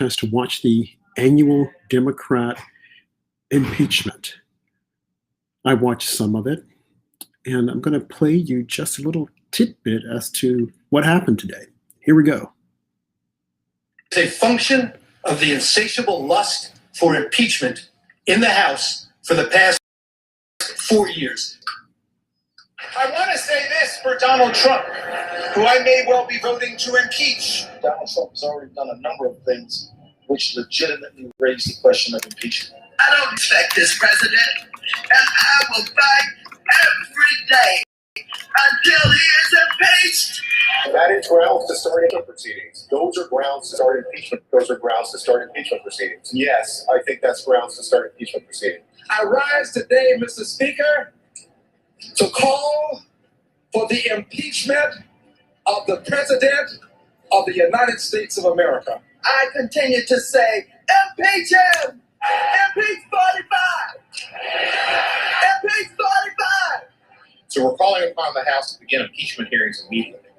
chance to watch the annual Democrat impeachment. I watched some of it, and I'm going to play you just a little tidbit as to what happened today. Here we go. It's a function of the insatiable lust for impeachment in the House for the past 4 years. I want to say this for Donald Trump, who I may well be voting to impeach. Donald Trump has already done a number of things which legitimately raise the question of impeachment. I don't respect this president, and I will fight every day until he is impeached. That is grounds to start impeachment proceedings. Those are grounds to start impeachment. Those are grounds to start impeachment proceedings. Yes, I think that's grounds to start impeachment proceedings. I rise today, Mr. Speaker, to call for the impeachment of the President of the United States of America. I continue to say, impeach him! Impeach 45! Impeach 45! So we're calling upon the House to begin impeachment hearings immediately.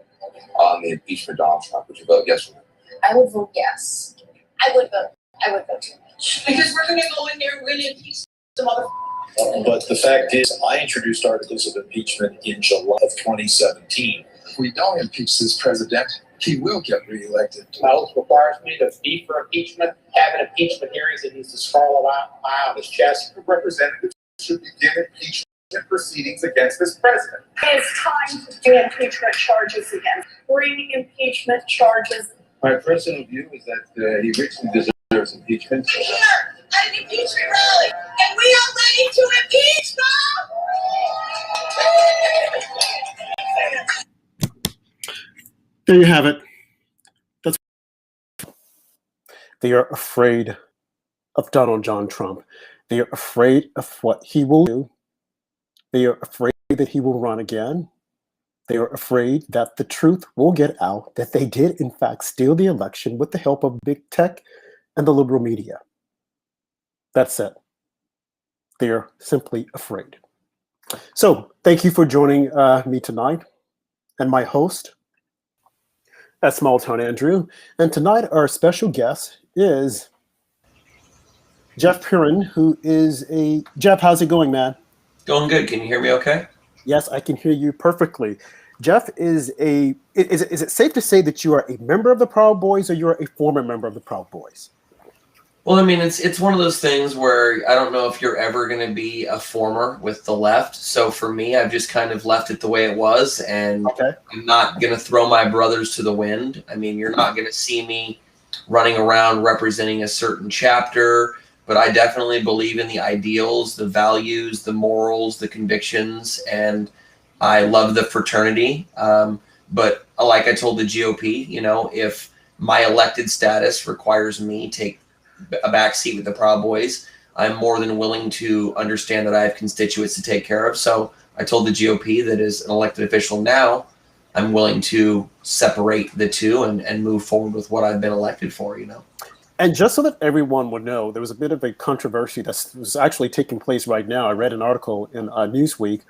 On the impeachment of Donald Trump, would you vote yes or no? I would vote yes. I would vote to impeach. Because we're going to go in there and we're going to impeach the motherfucker. But the fact is, I introduced articles of impeachment in July of 2017. If we don't impeach this president, he will get reelected. My oath requires me to be for impeachment, have an impeachment hearings that needs to scroll out his chest. Representatives should begin impeachment proceedings against this president. It's time to do impeachment charges again. Bring impeachment charges. My personal view is that he richly deserves impeachment. We're here at an impeachment rally, and we are ready to impeach them! There you have it. That's they are afraid of Donald John Trump. They are afraid of what he will do. They are afraid that he will run again. They are afraid that the truth will get out, that they did, in fact, steal the election with the help of big tech and the liberal media. That's it. They are simply afraid. So, thank you for joining me tonight and my host at Small Town Andrew. And tonight, our special guest is Jeff Perrine, who is a... Jeff, how's it going, man? Going good. Can you hear me okay? Yes, I can hear you perfectly. Jeff is a... Is it safe to say that you are a member of the Proud Boys or you're a former member of the Proud Boys? Well, I mean, it's one of those things where I don't know if you're ever going to be a former with the left. So for me, I've just kind of left it the way it was, and okay. I'm not going to throw my brothers to the wind. I mean, you're not going to see me running around representing a certain chapter, but I definitely believe in the ideals, the values, the morals, the convictions, and I love the fraternity. But like I told the GOP, you know, if my elected status requires me take a back seat with the Proud Boys, I'm more than willing to understand that I have constituents to take care of. So I told the GOP that as an elected official now, I'm willing to separate the two and move forward with what I've been elected for, you know. And just so that everyone would know, there was a bit of a controversy that was actually taking place right now. I read an article in Newsweek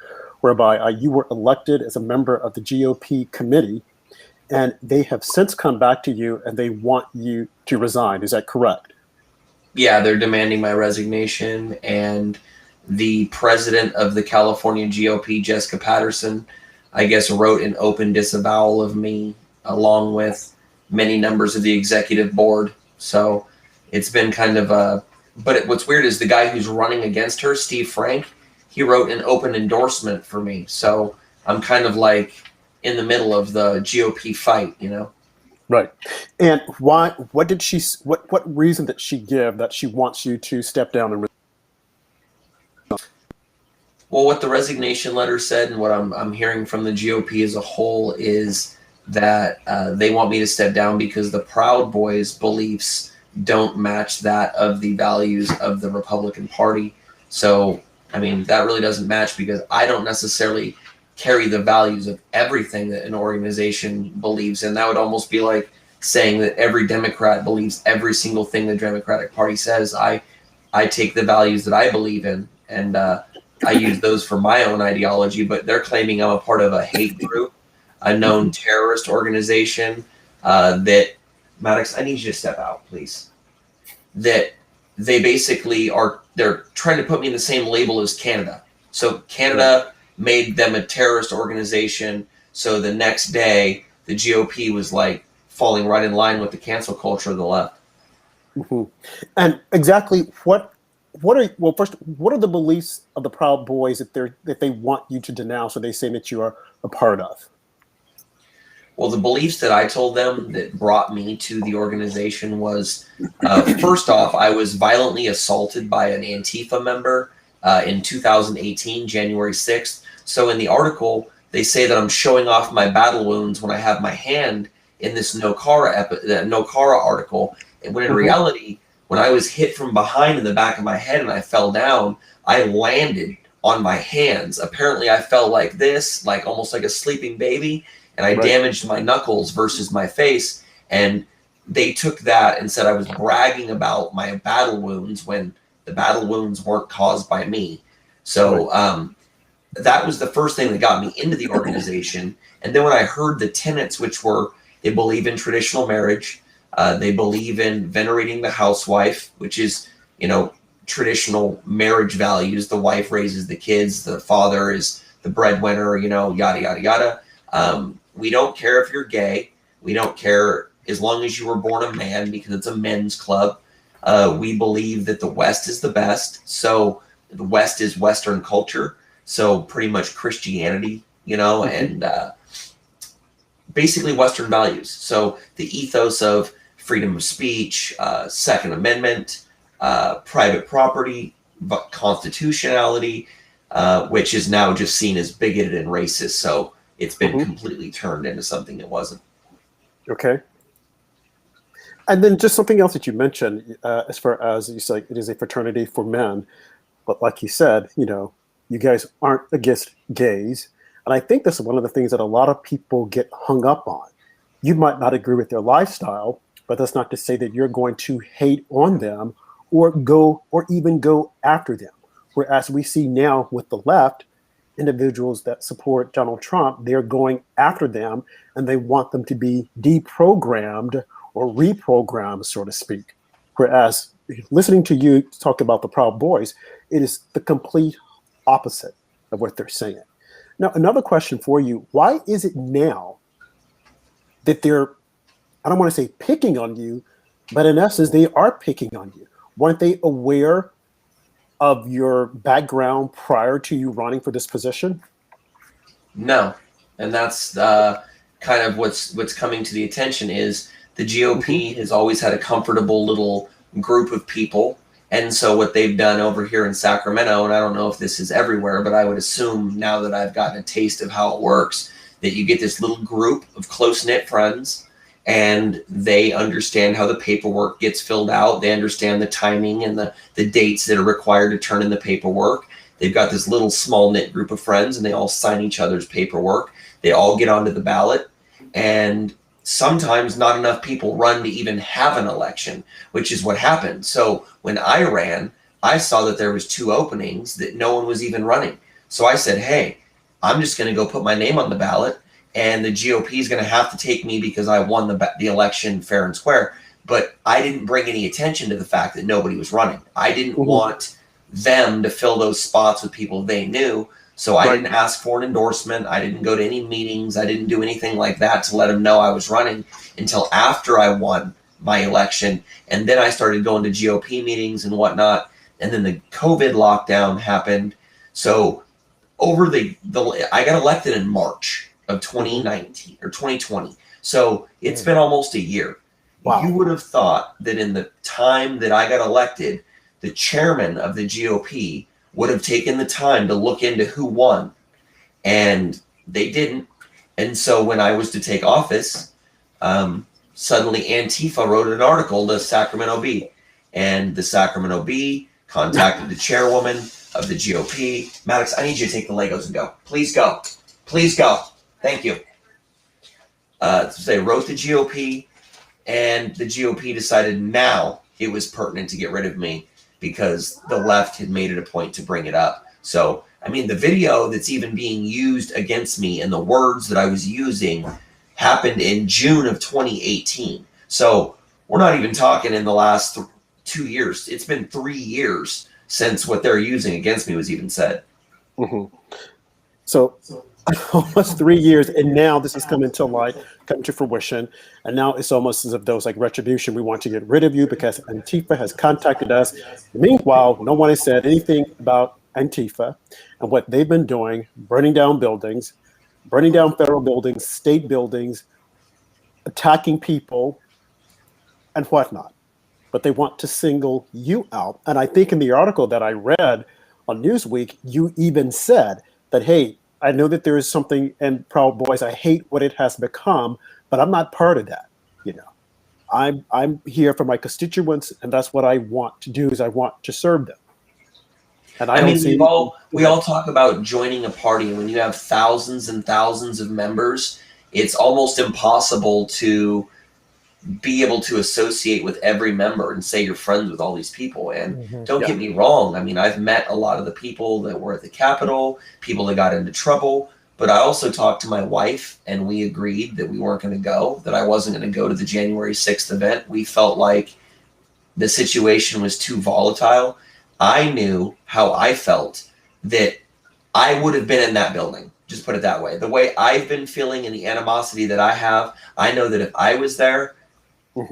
whereby you were elected as a member of the GOP committee, and they have since come back to you and they want you to resign. Is that correct? Yeah, they're demanding my resignation, and the president of the California GOP, Jessica Patterson, I guess wrote an open disavowal of me along with many members of the executive board. So it's been kind of a, but what's weird is the guy who's running against her, Steve Frank, he wrote an open endorsement for me. So I'm kind of like in the middle of the GOP fight, you know? Right. And why, what reason did she give that she wants you to step down and resign? Well, what the resignation letter said and what I'm hearing from the GOP as a whole is that they want me to step down because the Proud Boys' beliefs don't match that of the values of the Republican Party. So, I mean, that really doesn't match because I don't necessarily carry the values of everything that an organization believes in. That would almost be like saying that every Democrat believes every single thing the Democratic Party says. I take the values that I believe in, and I use those for my own ideology, but they're claiming I'm a part of a hate group, a known terrorist organization that, Maddox, I need you to step out, please. that they basically they're trying to put me in the same label as Canada. So Canada made them a terrorist organization. So the next day, the GOP was like falling right in line with the cancel culture of the left. Mm-hmm. And exactly what are the beliefs of the Proud Boys that they want you to denounce, or they say that you are a part of? Well, the beliefs that I told them that brought me to the organization was, first off, I was violently assaulted by an Antifa member in 2018, January 6th. So in the article, they say that I'm showing off my battle wounds when I have my hand in this No Cara article. And when in reality, when I was hit from behind in the back of my head and I fell down, I landed on my hands. Apparently, I fell like this, like almost like a sleeping baby. And I damaged my knuckles versus my face. And they took that and said I was bragging about my battle wounds when the battle wounds weren't caused by me. So that was the first thing that got me into the organization. And then when I heard the tenets, which were they believe in traditional marriage, they believe in venerating the housewife, which is, traditional marriage values. The wife raises the kids. The father is the breadwinner, yada, yada, yada. We don't care if you're gay. We don't care as long as you were born a man because it's a men's club. We believe that the West is the best. So the West is Western culture. So pretty much Christianity, and basically Western values. So the ethos of freedom of speech, Second Amendment, private property, constitutionality, which is now just seen as bigoted and racist. So it's been completely turned into something it wasn't. Okay. And then just something else that you mentioned, as far as you said, it is a fraternity for men. But like you said, you guys aren't against gays. And I think that's one of the things that a lot of people get hung up on. You might not agree with their lifestyle, but that's not to say that you're going to hate on them or even go after them. Whereas we see now with the left, individuals that support Donald Trump, they're going after them and they want them to be deprogrammed or reprogrammed, so to speak. Whereas listening to you talk about the Proud Boys, it is the complete opposite of what they're saying. Now, another question for you, why is it now that they're, I don't want to say picking on you, but in essence, they are picking on you? Weren't they aware of your background prior to you running for this position? No, and that's kind of what's coming to the attention is the GOP has always had a comfortable little group of people, and so what they've done over here in Sacramento, and I don't know if this is everywhere, but I would assume now that I've gotten a taste of how it works, that you get this little group of close-knit friends, and they understand how the paperwork gets filled out. They understand the timing and the dates that are required to turn in the paperwork. They've got this little small knit group of friends and they all sign each other's paperwork. They all get onto the ballot, and sometimes not enough people run to even have an election, which is what happened. So when I ran, I saw that there was 2 openings that no one was even running. So I said, hey, I'm just going to go put my name on the ballot, and the GOP is going to have to take me because I won the election fair and square. But I didn't bring any attention to the fact that nobody was running. I didn't want them to fill those spots with people they knew. So I didn't ask for an endorsement. I didn't go to any meetings. I didn't do anything like that to let them know I was running until after I won my election. And then I started going to GOP meetings and whatnot. And then the COVID lockdown happened. So over I got elected in March of 2019 or 2020. So it's been almost a year. Wow. You would have thought that in the time that I got elected, the chairman of the GOP would have taken the time to look into who won, and they didn't. And so when I was to take office, suddenly Antifa wrote an article to Sacramento Bee, and the Sacramento Bee contacted the chairwoman of the GOP. Maddox, I need you to take the Legos and go. Please go. Please go. Thank you. So they wrote the GOP, and the GOP decided now it was pertinent to get rid of me because the left had made it a point to bring it up. So, I mean, the video that's even being used against me and the words that I was using happened in June of 2018. So we're not even talking in the last 2 years. It's been 3 years since what they're using against me was even said. So almost 3 years, and now this is coming to light, coming to fruition, and now it's almost as if those like retribution. We want to get rid of you because Antifa has contacted us. Meanwhile, no one has said anything about Antifa and what they've been doing, burning down buildings, burning down federal buildings, state buildings, attacking people, and whatnot. But they want to single you out. And I think in the article that I read on Newsweek, you even said that, hey, I know that there is something in Proud Boys. I hate what it has become, but I'm not part of that. You know, I'm here for my constituents, and that's what I want to do. Is I want to serve them. And I mean, we all talk about joining a party, and when you have thousands and thousands of members, it's almost impossible to be able to associate with every member and say you're friends with all these people. And don't get me wrong. I mean, I've met a lot of the people that were at the Capitol, people that got into trouble, but I also talked to my wife and we agreed that we weren't going to go, that I wasn't going to go to the January 6th event. We felt like the situation was too volatile. I knew how I felt that I would have been in that building. Just put it that way. The way I've been feeling and the animosity that I have, I know that if I was there,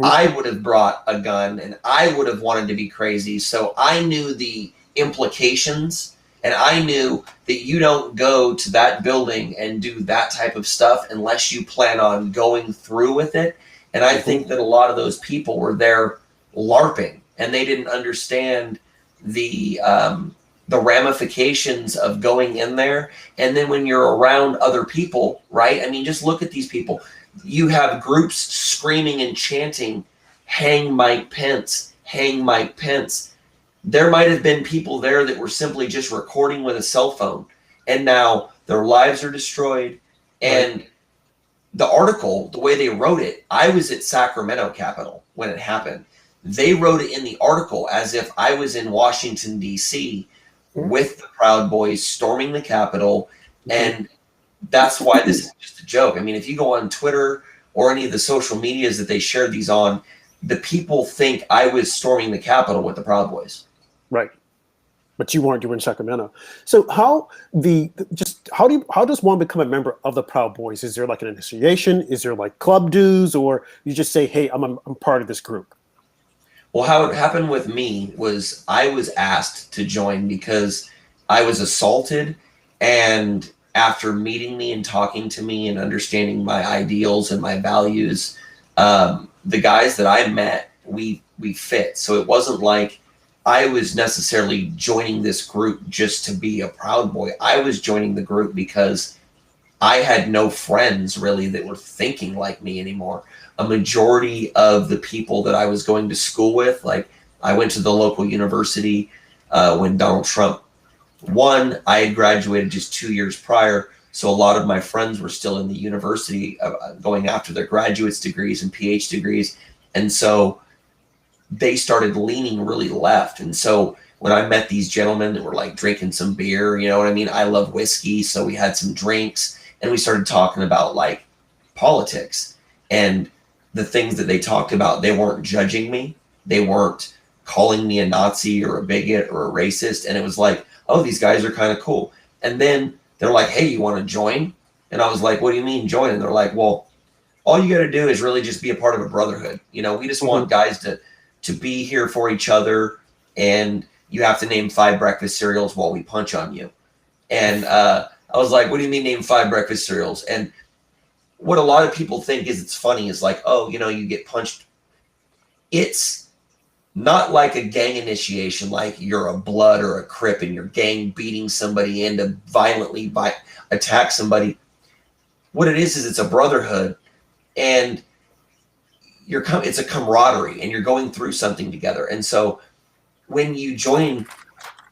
I would have brought a gun and I would have wanted to be crazy. So I knew the implications, and I knew that you don't go to that building and do that type of stuff unless you plan on going through with it. And I think that a lot of those people were there LARPing, and they didn't understand the ramifications of going in there. And then when you're around other people, right? I mean, just look at these people. You have groups screaming and chanting, "Hang Mike Pence, hang Mike Pence." There might have been people there that were simply just recording with a cell phone, and now their lives are destroyed. And the article, the way they wrote it, I was at Sacramento Capitol when it happened. They wrote it in the article as if I was in Washington, D.C. with the Proud Boys storming the Capitol, and that's why this is just a joke. I mean, if you go on Twitter or any of the social medias that they shared these on, the people think I was storming the Capitol with the Proud Boys. Right. But you weren't. You were in Sacramento. So how does one become a member of the Proud Boys? Is there like an initiation? Is there like club dues, or you just say, hey, I'm part of this group? Well, how it happened with me was I was asked to join because I was assaulted, and after meeting me and talking to me and understanding my ideals and my values, the guys that I met, we fit. So it wasn't like I was necessarily joining this group just to be a Proud Boy. I was joining the group because I had no friends really that were thinking like me anymore. A majority of the people that I was going to school with, like I went to the local university when Donald Trump won. I had graduated just 2 years prior, so a lot of my friends were still in the university going after their graduate's degrees and PhD degrees, and so they started leaning really left. And so when I met these gentlemen that were like drinking some beer, you know what I mean? I love whiskey, so we had some drinks, and we started talking about like politics. And the things that they talked about, they weren't judging me. They weren't calling me a Nazi or a bigot or a racist. And it was like, oh, these guys are kind of cool. And then they're like, hey, you want to join? And I was like, what do you mean join? And they're like, well, all you got to do is really just be a part of a brotherhood. You know, we just want guys to be here for each other. And you have to name 5 breakfast cereals while we punch on you. And I was like, what do you mean name 5 breakfast cereals? And what a lot of people think is it's funny is like, oh, you know, you get punched. It's not like a gang initiation, like you're a blood or a crip and your gang beating somebody in to violently attack somebody. What it is it's a brotherhood, and it's a camaraderie, and you're going through something together. And so when you join,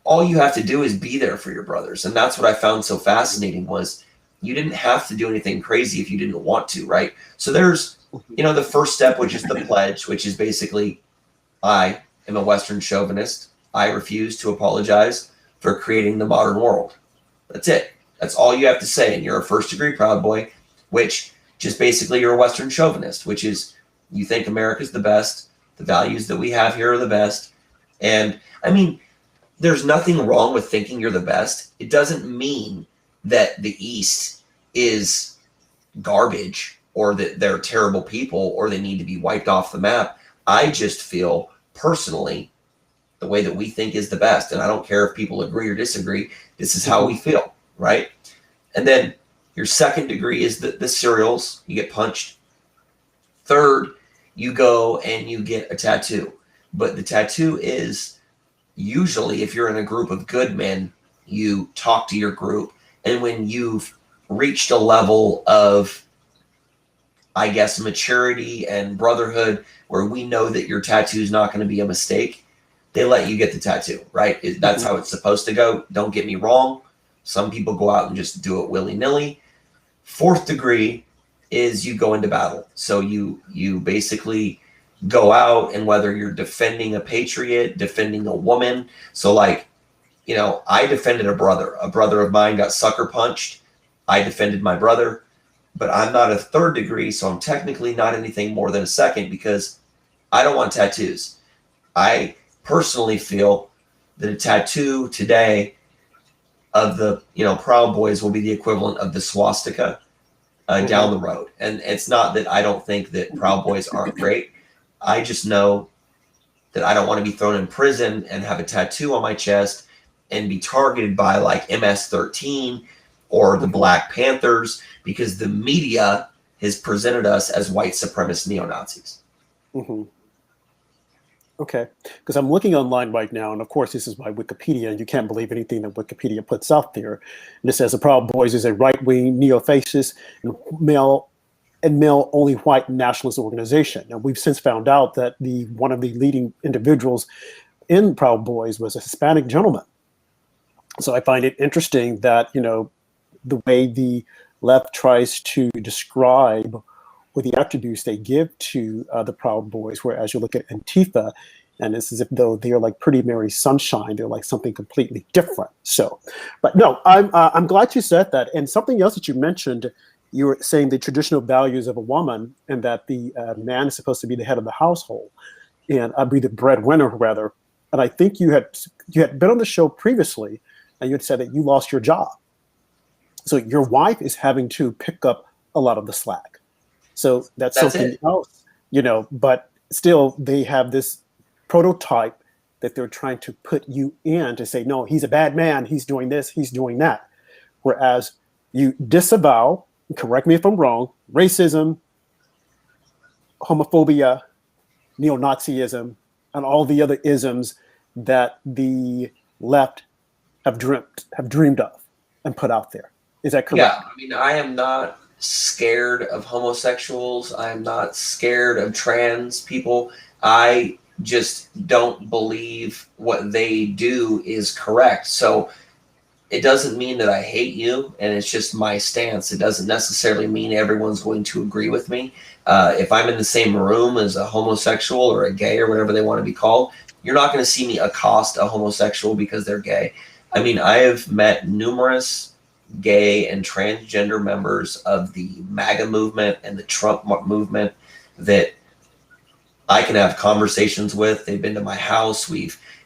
all you have to do is be there for your brothers. And that's what I found so fascinating was you didn't have to do anything crazy if you didn't want to, right? So there's, you know, the first step, which is the pledge, which is basically, I am a Western chauvinist. I refuse to apologize for creating the modern world. That's it. That's all you have to say. And you're a first-degree Proud Boy, which just basically you're a Western chauvinist, which is you think America's the best, the values that we have here are the best, And I mean, there's nothing wrong with thinking you're the best. It doesn't mean that the East is garbage or that they're terrible people or they need to be wiped off the map. I just feel personally the way that we think is the best. And I don't care if people agree or disagree. This is how we feel, right? And then your second degree is the serials. You get punched. Third, you go and you get a tattoo. But the tattoo is usually, if you're in a group of good men, you talk to your group. And when you've reached a level of, I guess, maturity and brotherhood where we know that your tattoo is not going to be a mistake, they let you get the tattoo, right? That's how it's supposed to go. Don't get me wrong. Some people go out and just do it willy-nilly. Fourth degree is you go into battle. So you basically go out, and whether you're defending a patriot, defending a woman. So like, you know, I defended a brother of mine got sucker punched. I defended my brother, but I'm not a third degree. So I'm technically not anything more than a second because I don't want tattoos. I personally feel that a tattoo today of the, you know, Proud Boys will be the equivalent of the swastika down the road. And it's not that I don't think that Proud Boys aren't great. I just know that I don't want to be thrown in prison and have a tattoo on my chest and be targeted by like MS-13 or the Black Panthers because the media has presented us as white supremacist neo-Nazis. Okay, because I'm looking online right now, and of course this is my Wikipedia, and you can't believe anything that Wikipedia puts out there. And it says the Proud Boys is a right-wing, neo-fascist, and male-only white nationalist organization. And we've since found out that one of the leading individuals in Proud Boys was a Hispanic gentleman. So I find it interesting that, you know, the way the left tries to describe or the attributes they give to the Proud Boys, whereas you look at Antifa, and it's as if though they're like Pretty Mary Sunshine, they're like something completely different. So, but no, I'm glad you said that. And something else that you mentioned, you were saying the traditional values of a woman, and that the man is supposed to be the head of the household, and I'd be the breadwinner rather. And I think you had been on the show previously, and you had said that you lost your job. So your wife is having to pick up a lot of the slack. So that's something else, you know, but still they have this prototype that they're trying to put you in to say, no, he's a bad man. He's doing this, he's doing that. Whereas you disavow, correct me if I'm wrong, racism, homophobia, neo-Nazism, and all the other isms that the left have dreamed of and put out there. Is that correct? Yeah, I mean, I am not scared of homosexuals. I'm not scared of trans people. I just don't believe what they do is correct. So it doesn't mean that I hate you, and it's just my stance. It doesn't necessarily mean everyone's going to agree with me. If I'm in the same room as a homosexual or a gay or whatever they want to be called, you're not going to see me accost a homosexual because they're gay. I mean, I have met numerous gay and transgender members of the MAGA movement and the Trump movement that I can have conversations with. They've been to my house.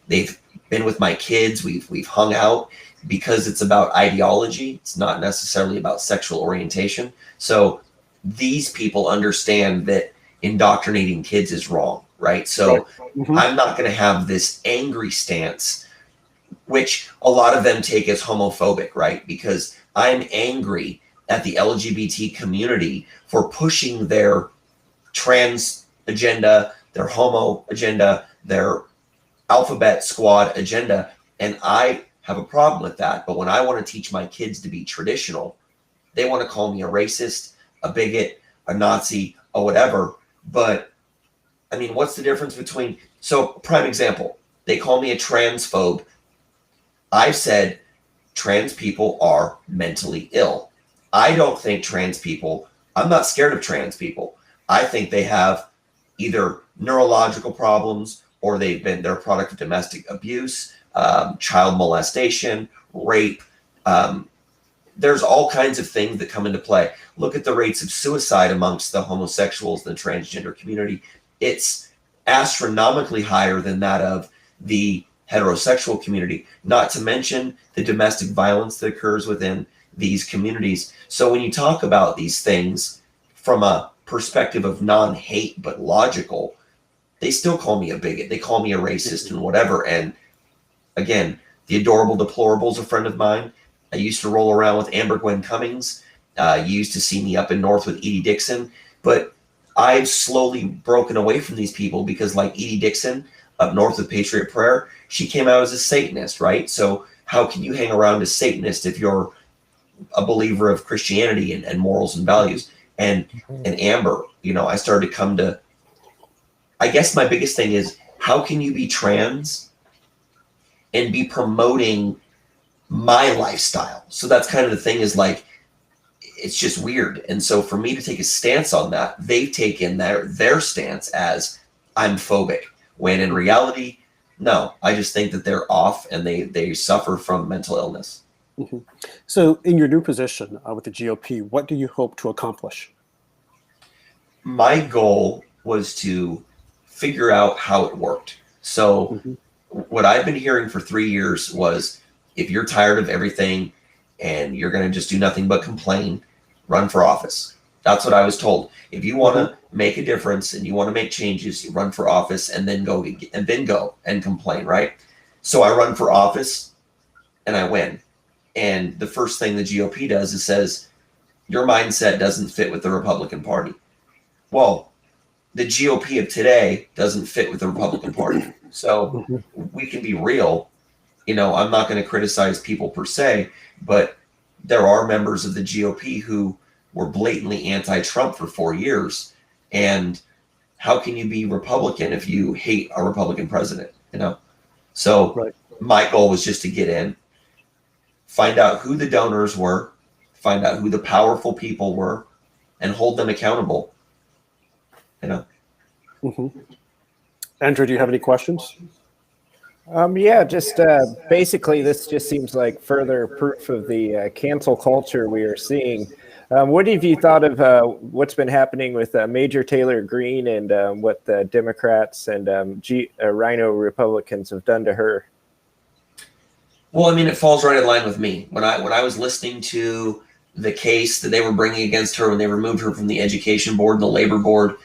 They've been with my kids. We've hung out because it's about ideology. It's not necessarily about sexual orientation. So these people understand that indoctrinating kids is wrong, right? So I'm not going to have this angry stance, which a lot of them take as homophobic, right? Because I'm angry at the LGBT community for pushing their trans agenda, their homo agenda, their alphabet squad agenda. And I have a problem with that. But when I want to teach my kids to be traditional, they want to call me a racist, a bigot, a Nazi, or whatever. But I mean, what's the difference between, so prime example, they call me a transphobe. I've said trans people are mentally ill. I don't think trans people, I'm not scared of trans people. I think they have either neurological problems or they're a product of domestic abuse, child molestation, rape. There's all kinds of things that come into play. Look at the rates of suicide amongst the homosexuals and the transgender community. It's astronomically higher than that of the heterosexual community, not to mention the domestic violence that occurs within these communities. So when you talk about these things from a perspective of non-hate but logical, they still call me a bigot. They call me a racist and whatever. And again, the adorable deplorable's a friend of mine. I used to roll around with Amber Gwen Cummings. You used to see me up in North with Edie Dixon. But I've slowly broken away from these people because, like Edie Dixon up north with Patriot Prayer, she came out as a Satanist, right? So how can you hang around as Satanist if you're a believer of Christianity and morals and values? And Amber, you know, I started to come to, I guess my biggest thing is, how can you be trans and be promoting my lifestyle? So that's kind of the thing, is like, it's just weird. And so for me to take a stance on that, they've taken their stance as I'm phobic, when in reality, no, I just think that they're off and they suffer from mental illness. Mm-hmm. So in your new position with the GOP, what do you hope to accomplish? My goal was to figure out how it worked. So what I've been hearing for 3 years was, if you're tired of everything and you're going to just do nothing but complain, run for office. That's what I was told. If you want to make a difference and you want to make changes, you run for office and then go and complain, right? So I run for office and I win. And the first thing the GOP does is says, your mindset doesn't fit with the Republican Party. Well, the GOP of today doesn't fit with the Republican Party. So we can be real. You know, I'm not going to criticize people per se, but there are members of the GOP who were blatantly anti-Trump for 4 years. And how can you be Republican if you hate a Republican president, you know? So my goal was just to get in, find out who the donors were, find out who the powerful people were, and hold them accountable, you know? Andrew, do you have any questions? Yeah, just basically, this just seems like further proof of the cancel culture we are seeing. What have you thought of what's been happening with Major Taylor Greene and what the Democrats and Rhino Republicans have done to her? Well, I mean, it falls right in line with me. When I was listening to the case that they were bringing against her when they removed her from the Education Board and the Labor Board,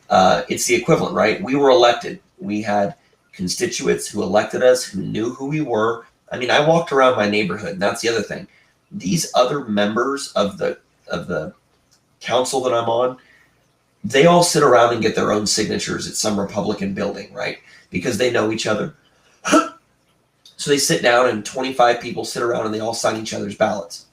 it's the equivalent, right? We were elected. We had constituents who elected us, who knew who we were. I mean, I walked around my neighborhood, and that's the other thing. These other members of the council that I'm on, they all sit around and get their own signatures at some Republican building, right? Because they know each other. So they sit down and 25 people sit around and they all sign each other's ballots.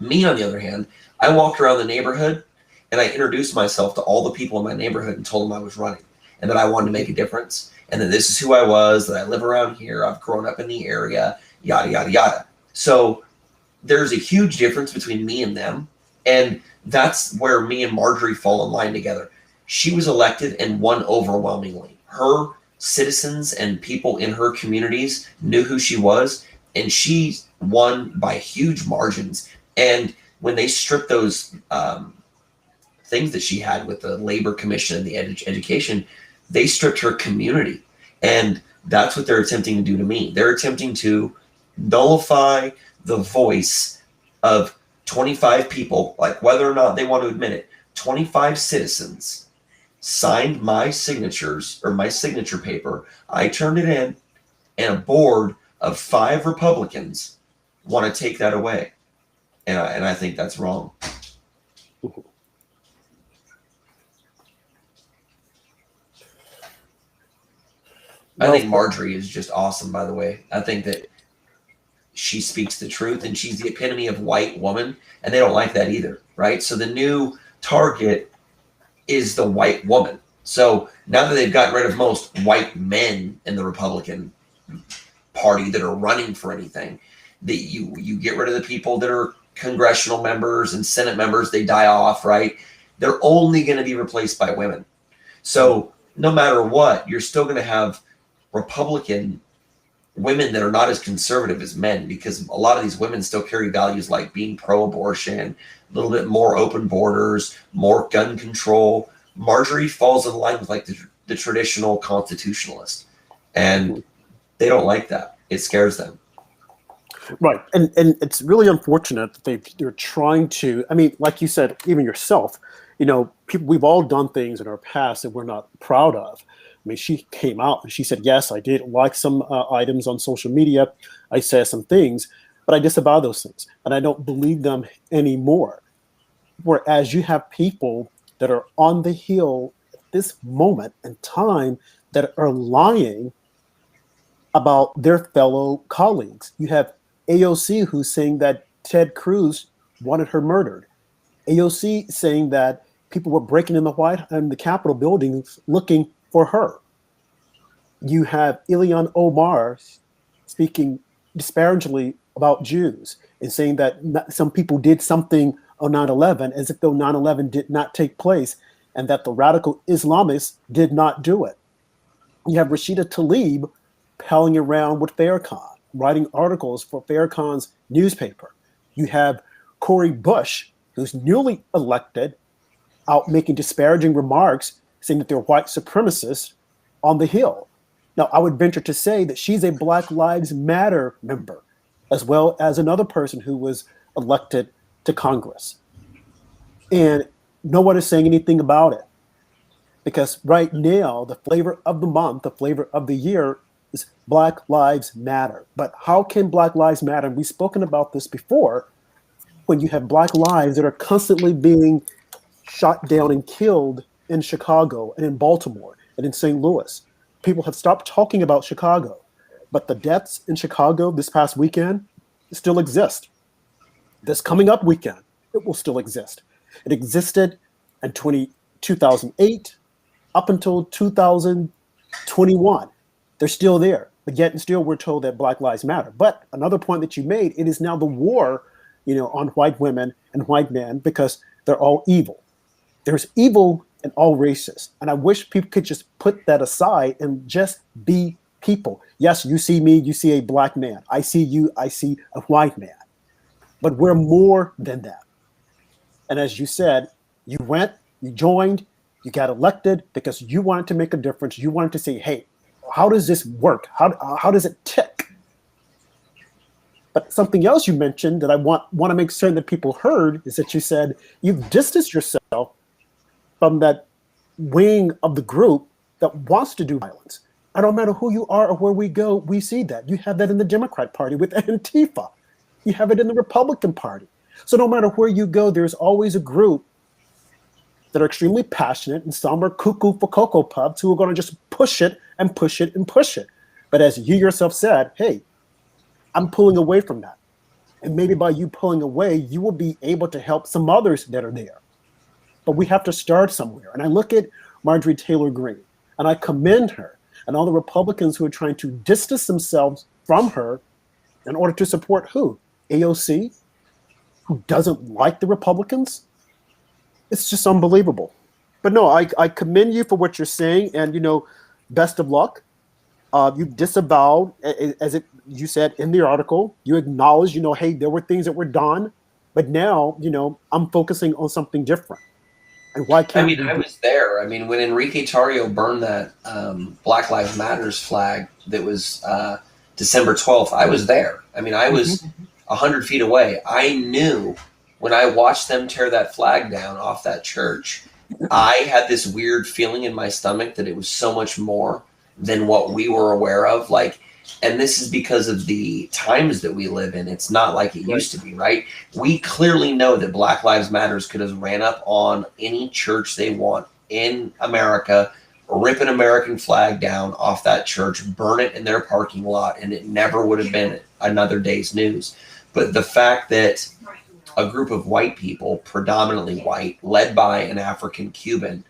Me, on the other hand, I walked around the neighborhood and I introduced myself to all the people in my neighborhood and told them I was running and that I wanted to make a difference and that this is who I was, that I live around here, I've grown up in the area, yada, yada, yada. So there's a huge difference between me and them. And that's where me and Marjorie fall in line together. She was elected and won overwhelmingly. Her citizens and people in her communities knew who she was, and she won by huge margins. And when they stripped those things that she had with the Labor Commission and the education, they stripped her community. And that's what they're attempting to do to me. They're attempting to nullify the voice of 25 people, like whether or not they want to admit it, 25 citizens signed my signatures or my signature paper. I turned it in, and a board of 5 Republicans want to take that away. And I think that's wrong. I think Marjorie is just awesome, by the way. I think that she speaks the truth, and she's the epitome of white woman, and they don't like that either, right? So the new target is the white woman. So now that they've gotten rid of most white men in the Republican Party that are running for anything, that you get rid of the people that are congressional members and Senate members, they die off, right? They're only going to be replaced by women. So no matter what, you're still going to have Republican women that are not as conservative as men, because a lot of these women still carry values like being pro-abortion, a little bit more open borders, more gun control. Marjorie falls in line with like the traditional constitutionalist. And They don't like that. It scares them. Right. And it's really unfortunate that they're trying to, I mean, like you said, even yourself, you know, people, we've all done things in our past that we're not proud of. I mean, she came out and she said, yes, I did like some items on social media. I said some things, but I disavow those things and I don't believe them anymore. Whereas you have people that are on the Hill at this moment in time that are lying about their fellow colleagues. You have AOC who's saying that Ted Cruz wanted her murdered. AOC saying that people were breaking in the Capitol buildings looking for her. You have Ilhan Omar speaking disparagingly about Jews and saying that some people did something on 9/11 as if though 9/11 did not take place and that the radical Islamists did not do it. You have Rashida Tlaib palling around with Farrakhan, writing articles for Farrakhan's newspaper. You have Cori Bush, who's newly elected, out making disparaging remarks, saying that they're white supremacists on the Hill. Now, I would venture to say that she's a Black Lives Matter member, as well as another person who was elected to Congress. And no one is saying anything about it. Because right now, the flavor of the month, the flavor of the year is Black Lives Matter. But how can Black Lives Matter? And we've spoken about this before, when you have Black lives that are constantly being shot down and killed in Chicago and in Baltimore and in St. Louis. People have stopped talking about Chicago, but the deaths in Chicago this past weekend still exist. This coming up weekend, it will still exist. It existed in 2008 up until 2021. They're still there, but yet and still we're told that Black Lives Matter. But another point that you made, it is now the war, you know, on white women and white men because they're all evil. There's evil in all races. And I wish people could just put that aside and just be people. Yes, you see me, you see a Black man. I see you, I see a white man. But we're more than that. And as you said, you went, you joined, you got elected because you wanted to make a difference. You wanted to say, hey, how does this work? How does it tick? But something else you mentioned that I want to make certain that people heard is that you said you've distanced yourself from that wing of the group that wants to do violence. I don't matter who you are or where we go, we see that. You have that in the Democrat Party with Antifa. You have it in the Republican Party. So no matter where you go, there's always a group that are extremely passionate, and some are cuckoo for Cocoa Puffs who are going to just push it and push it and push it. But as you yourself said, hey, I'm pulling away from that. And maybe by you pulling away, you will be able to help some others that are there. But we have to start somewhere. And I look at Marjorie Taylor Greene, and I commend her and all the Republicans who are trying to distance themselves from her in order to support who? AOC, who doesn't like the Republicans? It's just unbelievable. But no, I commend you for what you're saying, and, you know, best of luck. You disavowed, as you said in the article, you acknowledged, you know, hey, there were things that were done, but now, you know, I'm focusing on something different. And why can't I was there. I mean, when Enrique Tarrio burned that Black Lives Matters flag that was December 12th, I was there. I mean, I was 100 feet away. I knew when I watched them tear that flag down off that church, I had this weird feeling in my stomach that it was so much more than what we were aware of. Like, and this is because of the times that we live in. It's not like it used to be, right? We clearly know that Black Lives Matters could have ran up on any church they want in America, rip an American flag down off that church, burn it in their parking lot, and it never would have been another day's news. But the fact that a group of white people, predominantly white, led by an African Cuban,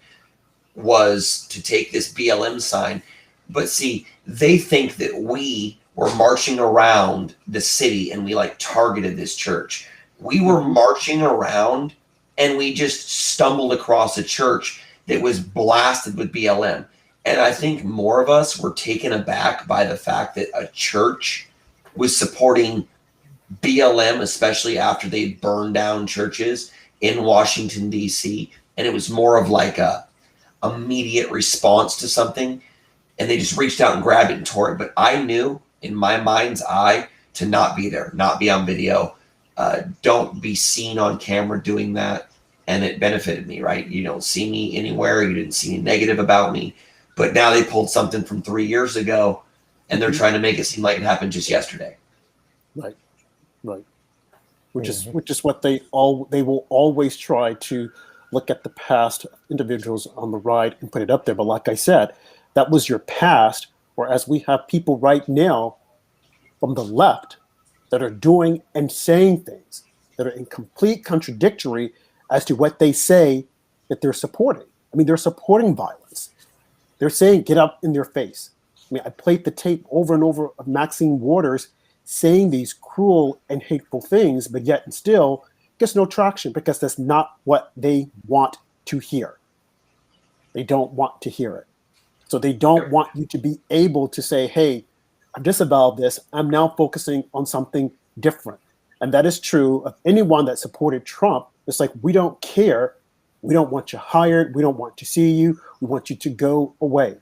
was to take this BLM sign. But see, they think that we were marching around the city and we like targeted this church. We were marching around and we just stumbled across a church that was blasted with BLM. And I think more of us were taken aback by the fact that a church was supporting BLM, especially after they burned down churches in Washington, D.C. And it was more of like a immediate response to something. and they just reached out and grabbed it and tore it. But I knew in my mind's eye to not be there, not be on video, don't be seen on camera doing that. And it benefited me, right? You don't see me anywhere. You didn't see any negative about me. But now they pulled something from 3 years ago, and they're trying to make it seem like it happened just yesterday. Right, right. Which is what they will always try to look at the past individuals on the right and put it up there. But like I said, that was your past. Whereas we have people right now from the left that are doing and saying things that are in complete contradictory as to what they say that they're supporting. I mean, they're supporting violence. They're saying, get up in their face. I mean, I played the tape over and over of Maxine Waters saying these cruel and hateful things, but yet and still gets no traction because that's not what they want to hear. They don't want to hear it. So they don't want you to be able to say, hey, I've disavowed this. I'm now focusing on something different. And that is true of anyone that supported Trump. It's like, we don't care. We don't want you hired. We don't want to see you. We want you to go away.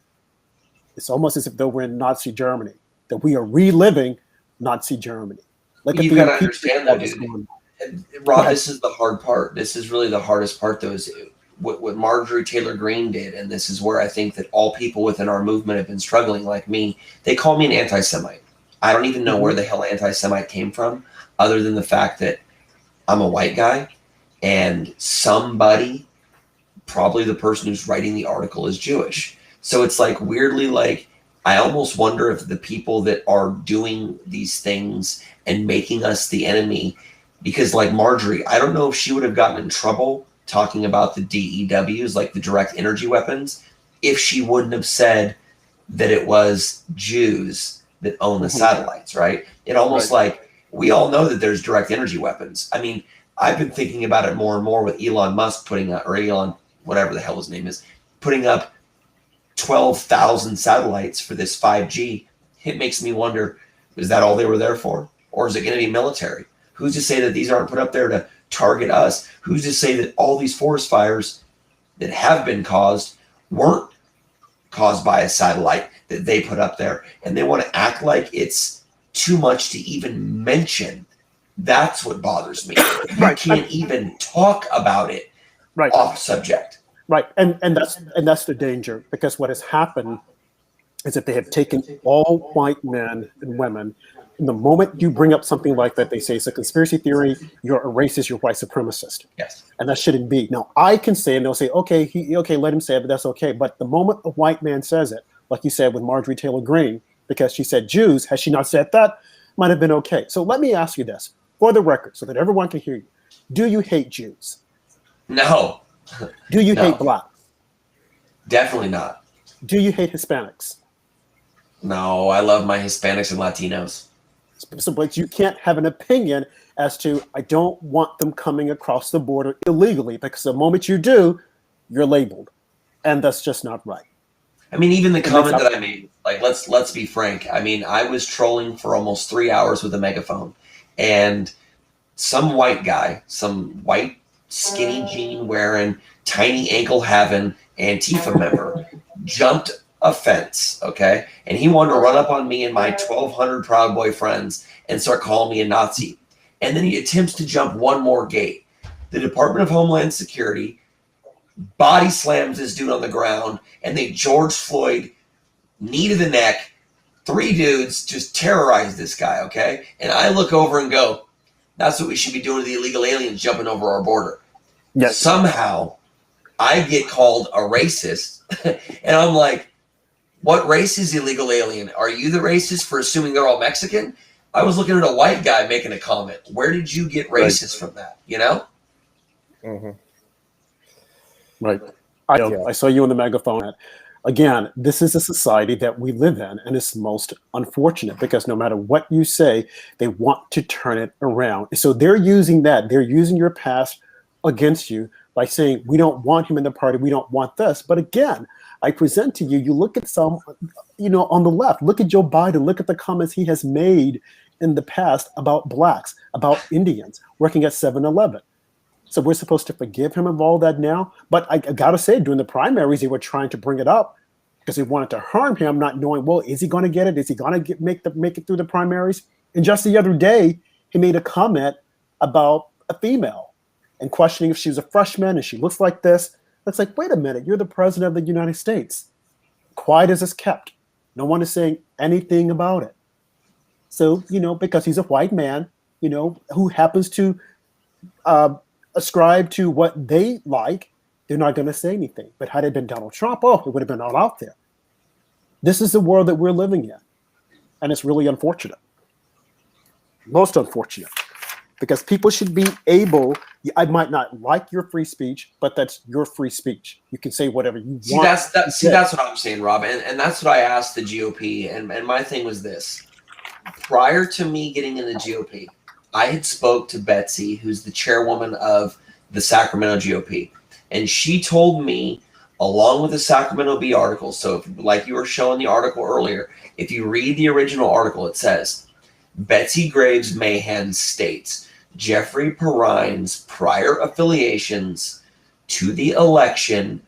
It's almost as if though we're in Nazi Germany, that we are reliving Nazi Germany. You've got to understand though, dude. Rob, this is the hard part. This is really the hardest part, though, is what Marjorie Taylor Greene did. And this is where I think that all people within our movement have been struggling, like me. They call me an anti-Semite. I don't even know where the hell anti-Semite came from, other than the fact that I'm a white guy and somebody, probably the person who's writing the article, is Jewish. So it's like weirdly, like, I almost wonder if the people that are doing these things and making us the enemy, because like Marjorie, I don't know if she would have gotten in trouble talking about the DEWs, like the direct energy weapons, if she wouldn't have said that it was Jews that own the satellites, right? It almost like, we all know that there's direct energy weapons. I mean, I've been thinking about it more and more with Elon Musk putting up, or Elon, whatever the hell his name is, putting up 12,000 satellites for this 5G. It makes me wonder, is that all they were there for? Or is it going to be military? Who's to say that these aren't put up there to target us? Who's to say that all these forest fires that have been caused weren't caused by a satellite that they put up there? And they want to act like it's too much to even mention. That's what bothers me. You can't even talk about it off subject. Right, and that's the danger, because what has happened is that they have taken all white men and women, and the moment you bring up something like that, they say it's a conspiracy theory, you're a racist, you're a white supremacist. Yes. And that shouldn't be. Now, I can say, and they'll say, okay, let him say it, but that's okay. But the moment a white man says it, like you said with Marjorie Taylor Greene, because she said Jews, had she not said that, might have been okay. So let me ask you this, for the record, so that everyone can hear you. Do you hate Jews? No. Do you hate blacks? Definitely not. Do you hate Hispanics? No, I love my Hispanics and Latinos. So, but you can't have an opinion as to, I don't want them coming across the border illegally, because the moment you do, you're labeled. And that's just not right. I mean, even the comment that I made, like, let's be frank. I mean, I was trolling for almost 3 hours with a megaphone, and some white guy, some white skinny jean wearing, tiny ankle having Antifa member jumped a fence, okay? And he wanted to run up on me and my 1,200 Proud Boy friends and start calling me a Nazi. And then he attempts to jump one more gate. The Department of Homeland Security body slams this dude on the ground, and they George Floyd, knee to the neck, 3 dudes just terrorize this guy, okay? And I look over and go, that's what we should be doing to the illegal aliens jumping over our border. Yes. Somehow, I get called a racist, and I'm like, what race is illegal alien? Are you the racist for assuming they're all Mexican? I was looking at a white guy making a comment. Where did you get racist from that, you know? Mm-hmm. Right. I saw you on the megaphone. Again, this is a society that we live in, and it's most unfortunate because no matter what you say, they want to turn it around. So they're using that. They're using your past against you by saying, we don't want him in the party. We don't want this. But again, I present to you, you look at some, on the left, look at Joe Biden, look at the comments he has made in the past about blacks, about Indians working at 7-Eleven. So we're supposed to forgive him of all that now. But I got to say, during the primaries, they were trying to bring it up. because they wanted to harm him, not knowing, well, is he going to get it? Is he going to make it through the primaries? And just the other day, he made a comment about a female and questioning if she was a freshman and she looks like this. It's like, wait a minute, you're the president of the United States. Quiet as is kept. No one is saying anything about it. So, because he's a white man, who happens to ascribe to what they like, they're not going to say anything. But had it been Donald Trump, it would have been all out there. This is the world that we're living in. And it's really unfortunate. Most unfortunate. Because people should be able, I might not like your free speech, but that's your free speech. You can say whatever you want. That's what I'm saying, Rob. And that's what I asked the GOP. And my thing was this. Prior to me getting in the GOP, I had spoke to Betsy, who's the chairwoman of the Sacramento GOP. And she told me, along with the Sacramento Bee article, so if, like you were showing the article earlier, if you read the original article, it says, Betsy Graves Mahan states, Jeffrey Perrine's prior affiliations to the election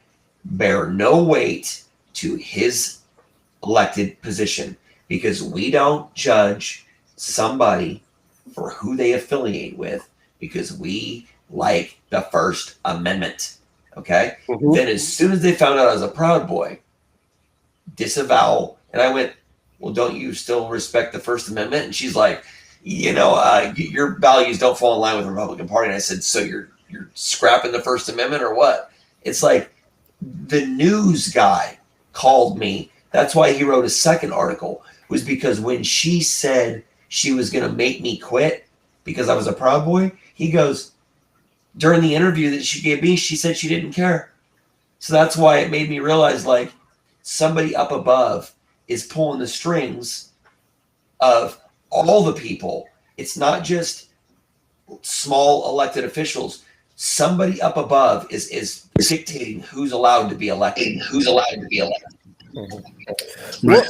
bear no weight to his elected position because we don't judge somebody for who they affiliate with because we like the First Amendment. Okay? Mm-hmm. Then as soon as they found out I was a Proud Boy, disavowal. And I went, well, don't you still respect the First Amendment? And she's like, your values don't fall in line with the Republican Party. And I said, so you're scrapping the First Amendment or what? It's like the news guy called me. That's why he wrote a second article, was because when she said she was going to make me quit because I was a Proud Boy, he goes, during the interview that she gave me, she said she didn't care. So that's why it made me realize, like, somebody up above is pulling the strings of all the people. It's not just small elected officials. Somebody up above is dictating who's allowed to be elected. Right.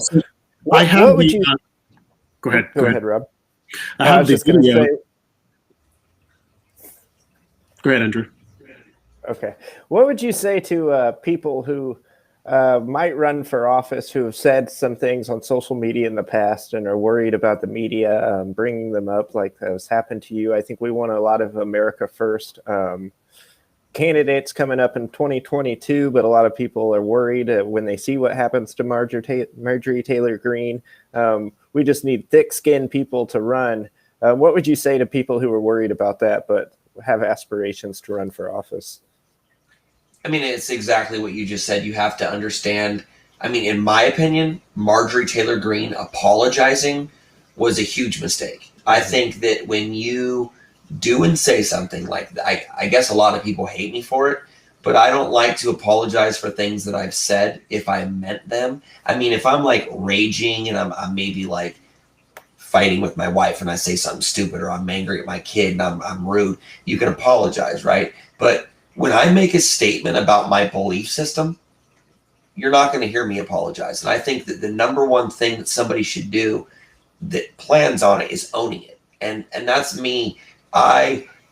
Go ahead, Rob. I have this video. Go ahead, Andrew. Okay. What would you say to people who might run for office who have said some things on social media in the past and are worried about the media bringing them up like has happened to you? I think we want a lot of America First candidates coming up in 2022, but a lot of people are worried when they see what happens to Marjorie Taylor Greene. We just need thick-skinned people to run. What would you say to people who are worried about that but have aspirations to run for office? I mean, it's exactly what you just said. You have to understand. I mean, in my opinion, Marjorie Taylor Greene apologizing was a huge mistake. I think that when you do and say something like that, I guess a lot of people hate me for it, but I don't like to apologize for things that I've said if I meant them. I mean, if I'm like raging and I'm maybe like fighting with my wife and I say something stupid or I'm angry at my kid and I'm rude, you can apologize, right? But when I make a statement about my belief system, you're not going to hear me apologize. And I think that the number one thing that somebody should do that plans on it is owning it. And that's me.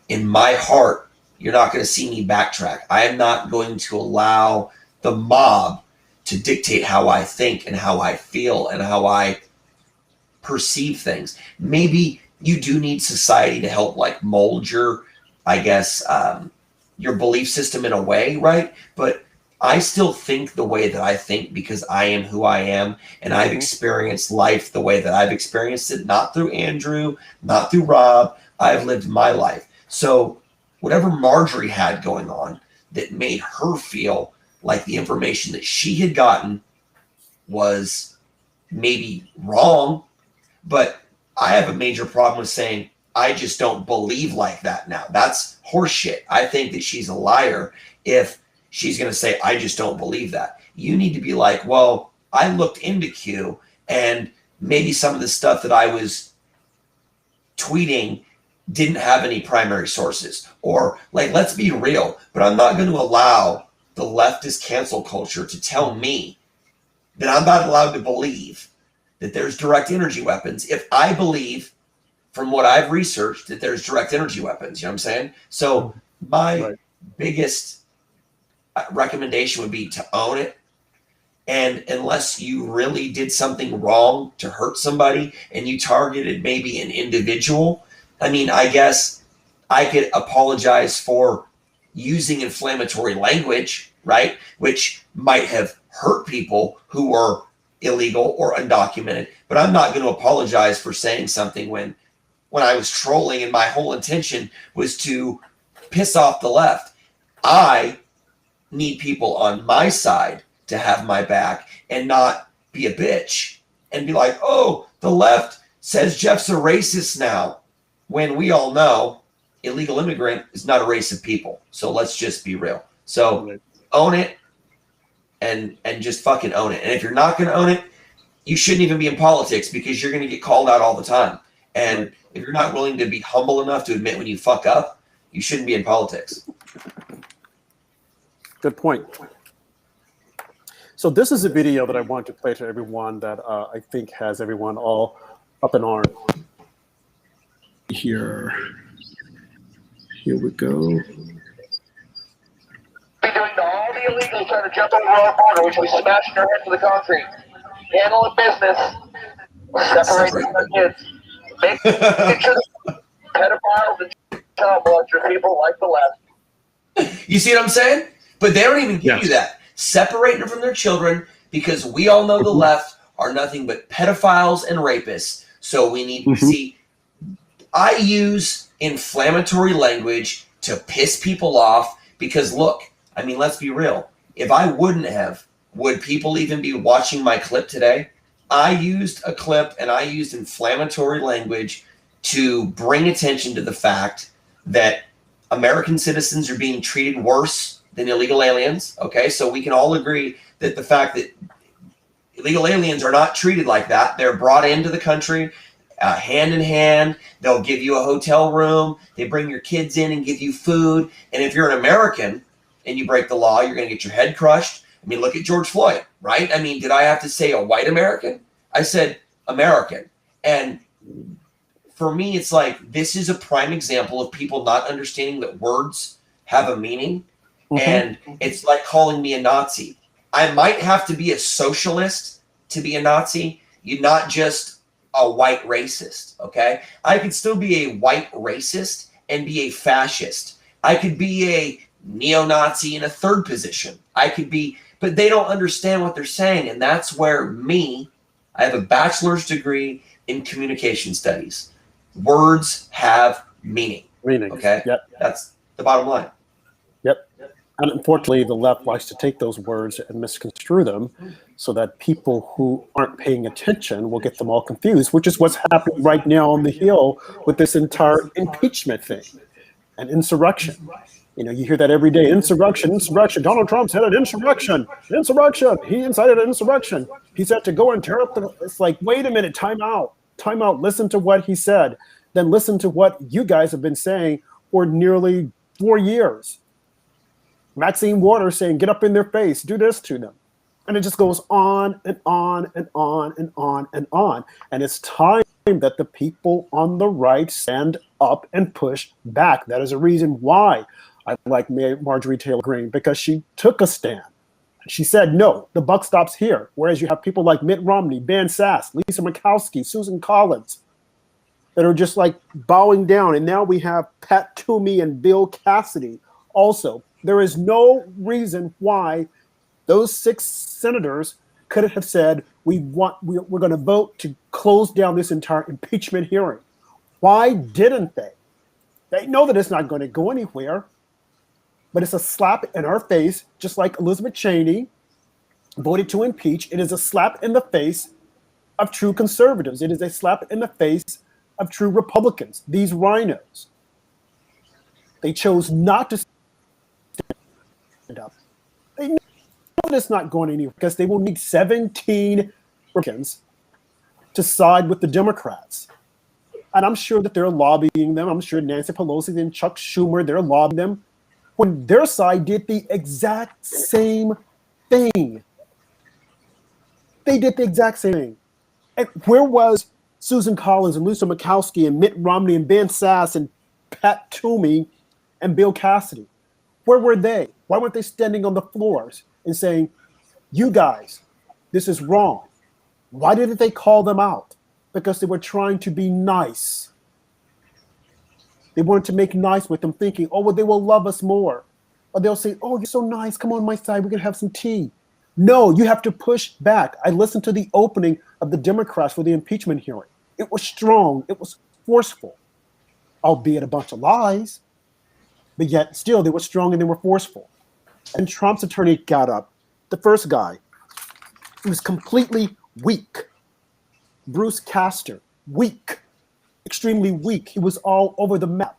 In my heart, you're not going to see me backtrack. I am not going to allow the mob to dictate how I think and how I feel and how I perceive things. Maybe you do need society to help like mold your, I guess, your belief system in a way, right? But I still think the way that I think because I am who I am and I've experienced life the way that I've experienced it, not through Andrew, not through Rob. I've lived my life. So whatever Marjorie had going on that made her feel like the information that she had gotten was maybe wrong, but I have a major problem with saying, I just don't believe like that now. That's horseshit. I think that she's a liar if she's going to say, I just don't believe that. You need to be like, well, I looked into Q and maybe some of the stuff that I was tweeting didn't have any primary sources. Or like, let's be real, but I'm not going to allow the leftist cancel culture to tell me that I'm not allowed to believe that there's direct energy weapons if I believe from what I've researched that there's direct energy weapons. You know what I'm saying? So my biggest recommendation would be to own it And unless you really did something wrong to hurt somebody and you targeted maybe an individual, I mean, I guess I could apologize for using inflammatory language, right? Which might have hurt people who were illegal or undocumented. But I'm not going to apologize for saying something when I was trolling and my whole intention was to piss off the left. I need people on my side to have my back and not be a bitch and be like, oh, the left says Jeff's a racist now, when we all know illegal immigrant is not a race of people. So let's just be real. So own it and just fucking own it. And if you're not going to own it, you shouldn't even be in politics, because you're going to get called out all the time. And if you're not willing to be humble enough to admit when you fuck up, you shouldn't be in politics. Good point. So this is a video that I want to play to everyone that I think has everyone all up in arms. Here we go. Be doing to all the illegals trying to jump over our border, which we smashing their head to the concrete. Handling business, separating our kids, making sure pedophiles and child molesters people like the left. You see what I'm saying? But they don't even give you that. Separating them from their children, because we all know the left are nothing but pedophiles and rapists. So we need to see. I use inflammatory language to piss people off because, look, I mean, let's be real. If I wouldn't have, would people even be watching my clip today? I used a clip and I used inflammatory language to bring attention to the fact that American citizens are being treated worse than illegal aliens. Okay, so we can all agree that the fact that illegal aliens are not treated like that. They're brought into the country hand in hand. They'll give you a hotel room. They bring your kids in and give you food. And if you're an American and you break the law, you're going to get your head crushed. I mean, look at George Floyd, right? I mean, did I have to say a white American? I said American. And for me, it's like, this is a prime example of people not understanding that words have a meaning. And it's like calling me a Nazi. I might have to be a socialist to be a Nazi. You're not just a white racist, okay? I could still be a white racist and be a fascist. I could be a neo-Nazi in a third position. I could be, but they don't understand what they're saying. And that's where I have a bachelor's degree in communication studies. Words have meaning. Okay? Yep. That's the bottom line. Yep. And unfortunately, the left likes to take those words and misconstrue them so that people who aren't paying attention will get them all confused, which is what's happening right now on the Hill with this entire impeachment thing and insurrection. You know, you hear that every day, insurrection. Donald Trump said an insurrection. He incited an insurrection. He said to go and tear up the, it's like, wait a minute, time out. Listen to what he said. Then listen to what you guys have been saying for nearly 4 years. Maxine Waters saying, get up in their face, do this to them. And it just goes on and on and on and on and on. And it's time that the people on the right stand up and push back. That is a reason why I like Marjorie Taylor Greene, because she took a stand. She said, no, the buck stops here. Whereas you have people like Mitt Romney, Ben Sass, Lisa Murkowski, Susan Collins, that are just like bowing down. And now we have Pat Toomey and Bill Cassidy also. There is no reason why those 6 senators could have said, we're going to vote to close down this entire impeachment hearing. Why didn't they? They know that it's not going to go anywhere, but it's a slap in our face, just like Elizabeth Cheney voted to impeach. It is a slap in the face of true conservatives. It is a slap in the face of true Republicans, these rhinos. They chose not to stand up. They know that it's not going anywhere because they will need 17 Republicans to side with the Democrats. And I'm sure that they're lobbying them. I'm sure Nancy Pelosi and Chuck Schumer, they're lobbying them when their side did the exact same thing. They did the exact same thing. And where was Susan Collins and Lisa Murkowski and Mitt Romney and Ben Sass and Pat Toomey and Bill Cassidy? Where were they? Why weren't they standing on the floors and saying, you guys, This is wrong. Why didn't they call them out? Because they were trying to be nice. They wanted to make nice with them, thinking, oh, well, they will love us more. Or they'll say, oh, you're so nice. Come on my side. We're going to have some tea. No, you have to push back. I listened to the opening of the Democrats for the impeachment hearing. It was strong. It was forceful, albeit a bunch of lies. But yet still, they were strong and they were forceful. And Trump's attorney got up. The first guy, he was completely weak. Bruce Castor, weak, extremely weak. He was all over the map,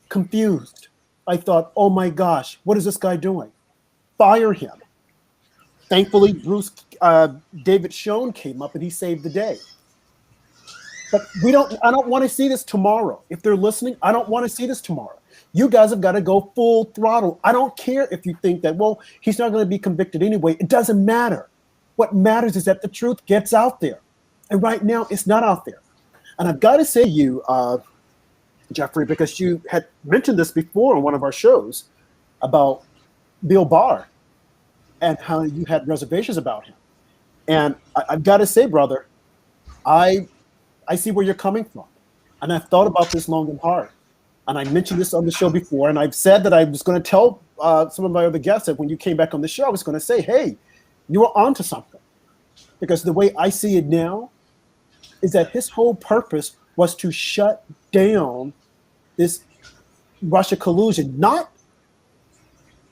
confused. I thought, oh my gosh, what is this guy doing? Fire him. Thankfully, David Schoen came up and he saved the day. But I don't want to see this tomorrow. If they're listening, I don't want to see this tomorrow. You guys have got to go full throttle. I don't care if you think that, well, he's not going to be convicted anyway. It doesn't matter. What matters is that the truth gets out there. And right now, it's not out there. And I've got to say you, Jeffrey, because you had mentioned this before on one of our shows about Bill Barr and how you had reservations about him. And I've got to say, brother, I see where you're coming from. And I've thought about this long and hard. And I mentioned this on the show before, and I've said that I was going to tell some of my other guests that when you came back on the show, I was going to say, hey, you were onto something. Because the way I see it now is that his whole purpose was to shut down this Russia collusion, not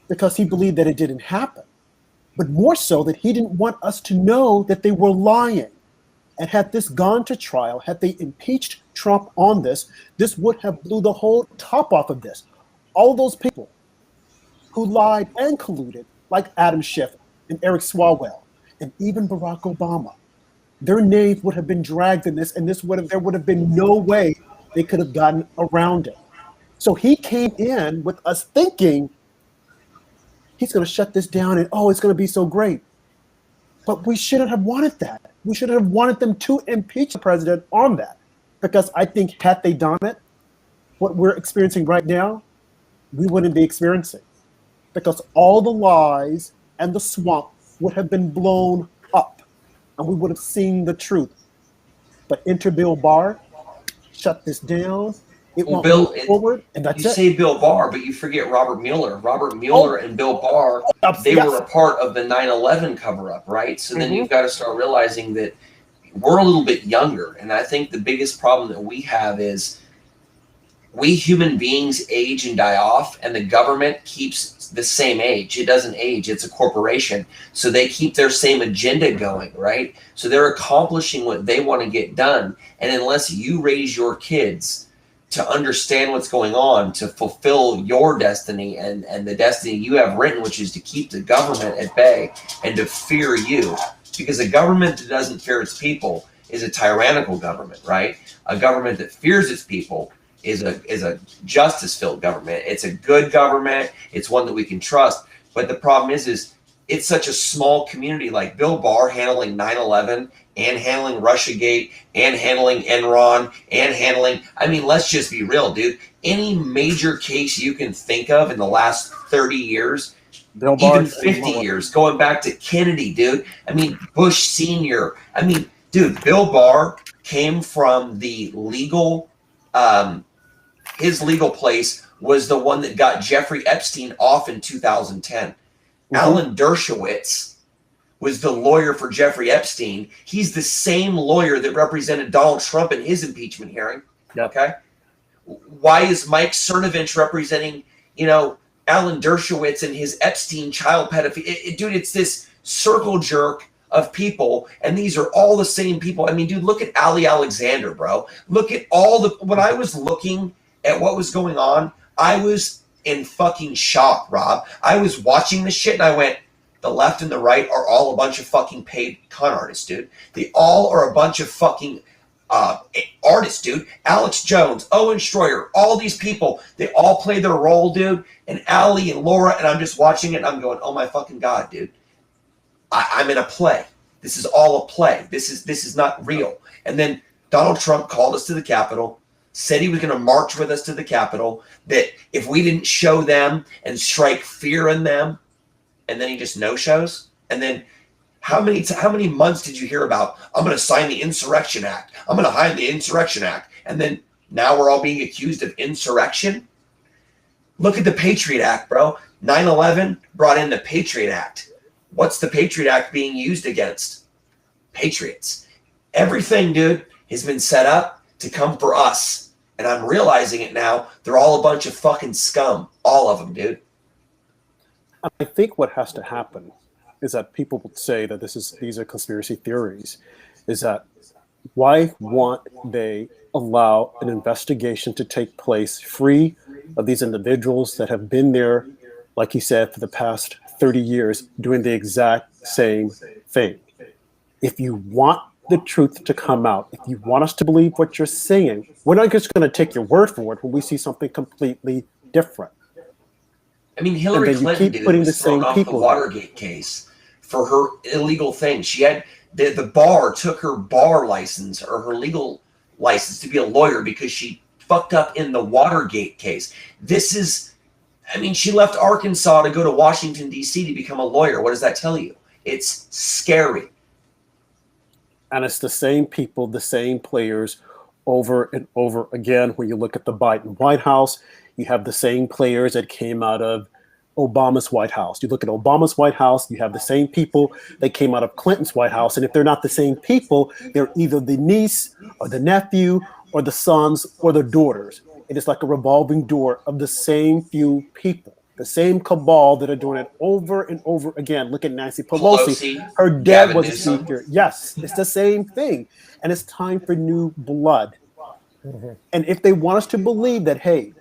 because he believed that it didn't happen, but more so that he didn't want us to know that they were lying. And had this gone to trial, had they impeached Trump on this, this would have blew the whole top off of this. All those people who lied and colluded, like Adam Schiff and Eric Swalwell, and even Barack Obama, their names would have been dragged in this, and there would have been no way they could have gotten around it. So he came in with us thinking he's going to shut this down and, oh, it's going to be so great. But we shouldn't have wanted that. We should have wanted them to impeach the president on that. Because I think had they done it, what we're experiencing right now, we wouldn't be experiencing. Because all the lies and the swamp would have been blown up and we would have seen the truth. But enter Bill Barr, shut this down. It won't move forward, and that's it. You say Bill Barr, but you forget Robert Mueller. Robert Mueller and Bill Barr, they were a part of the 9/11 cover-up, right? So then you've got to start realizing that we're a little bit younger, and I think the biggest problem that we have is we human beings age and die off, and the government keeps the same age. It doesn't age. It's a corporation. So they keep their same agenda going, right? So they're accomplishing what they want to get done, and unless you raise your kids to understand what's going on, to fulfill your destiny and the destiny you have written, which is to keep the government at bay and to fear you. Because a government that doesn't fear its people is a tyrannical government, right? A government that fears its people is a justice-filled government. It's a good government. It's one that we can trust. But the problem is it's such a small community, like Bill Barr handling 9/11 and handling Russiagate and handling Enron and handling, I mean, let's just be real, dude. Any major case you can think of in the last 30 years, Bill Barr, even 50 years, going back to Kennedy, dude. I mean, Bush Sr. I mean, dude, Bill Barr came from the legal, his legal place was the one that got Jeffrey Epstein off in 2010. Alan Dershowitz was the lawyer for Jeffrey Epstein. He's the same lawyer that represented Donald Trump in his impeachment hearing. Okay. Why is Mike Cernovich representing, Alan Dershowitz and his Epstein child pedophilia? Dude, it's this circle jerk of people, and these are all the same people. I mean, dude, look at Ali Alexander, bro. Look at when I was looking at what was going on, I was in fucking shock, Rob. I was watching this shit and I went, the left and the right are all a bunch of fucking paid con artists, dude. They all are a bunch of fucking artists, dude. Alex Jones, Owen Schroyer, all these people, they all play their role, dude. And Ali and Laura, and I'm just watching it and I'm going, oh my fucking God, dude. I'm in a play. This is all a play. This is not real. And then Donald Trump called us to the Capitol, said he was going to march with us to the Capitol, that if we didn't show them and strike fear in them, and then he just no-shows. And then How many months did you hear about, I'm going to sign the Insurrection Act. I'm going to hide the Insurrection Act. And then now we're all being accused of insurrection? Look at the Patriot Act, bro. 9/11 brought in the Patriot Act. What's the Patriot Act being used against? Patriots. Everything, dude, has been set up to come for us. And I'm realizing it now. They're all a bunch of fucking scum. All of them, dude. I think what has to happen is that people would say that these are conspiracy theories, is that why won't they allow an investigation to take place free of these individuals that have been there, like he said, for the past 30 years, doing the exact same thing? If you want the truth to come out, if you want us to believe what you're saying, we're not just going to take your word for it when we see something completely different. I mean, Hillary Clinton was thrown off the Watergate case for her illegal thing. She had the bar took her bar license or her legal license to be a lawyer because she fucked up in the Watergate case. This is, I mean, she left Arkansas to go to Washington, D.C. to become a lawyer. What does that tell you? It's scary. And it's the same people, the same players over and over again. When you look at the Biden White House, you have the same players that came out of Obama's White House. You look at Obama's White House, you have the same people that came out of Clinton's White House. And if they're not the same people, they're either the niece or the nephew or the sons or the daughters. It is like a revolving door of the same few people, the same cabal that are doing it over and over again. Look at Nancy Pelosi. Her dad was a speaker. Yes, it's the same thing. And it's time for new blood. Mm-hmm. And if they want us to believe that, hey,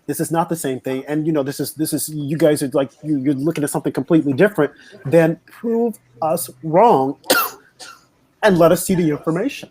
this is not the same thing, and you know, this is you guys are like you're looking at something completely different, then prove us wrong and let us see the information.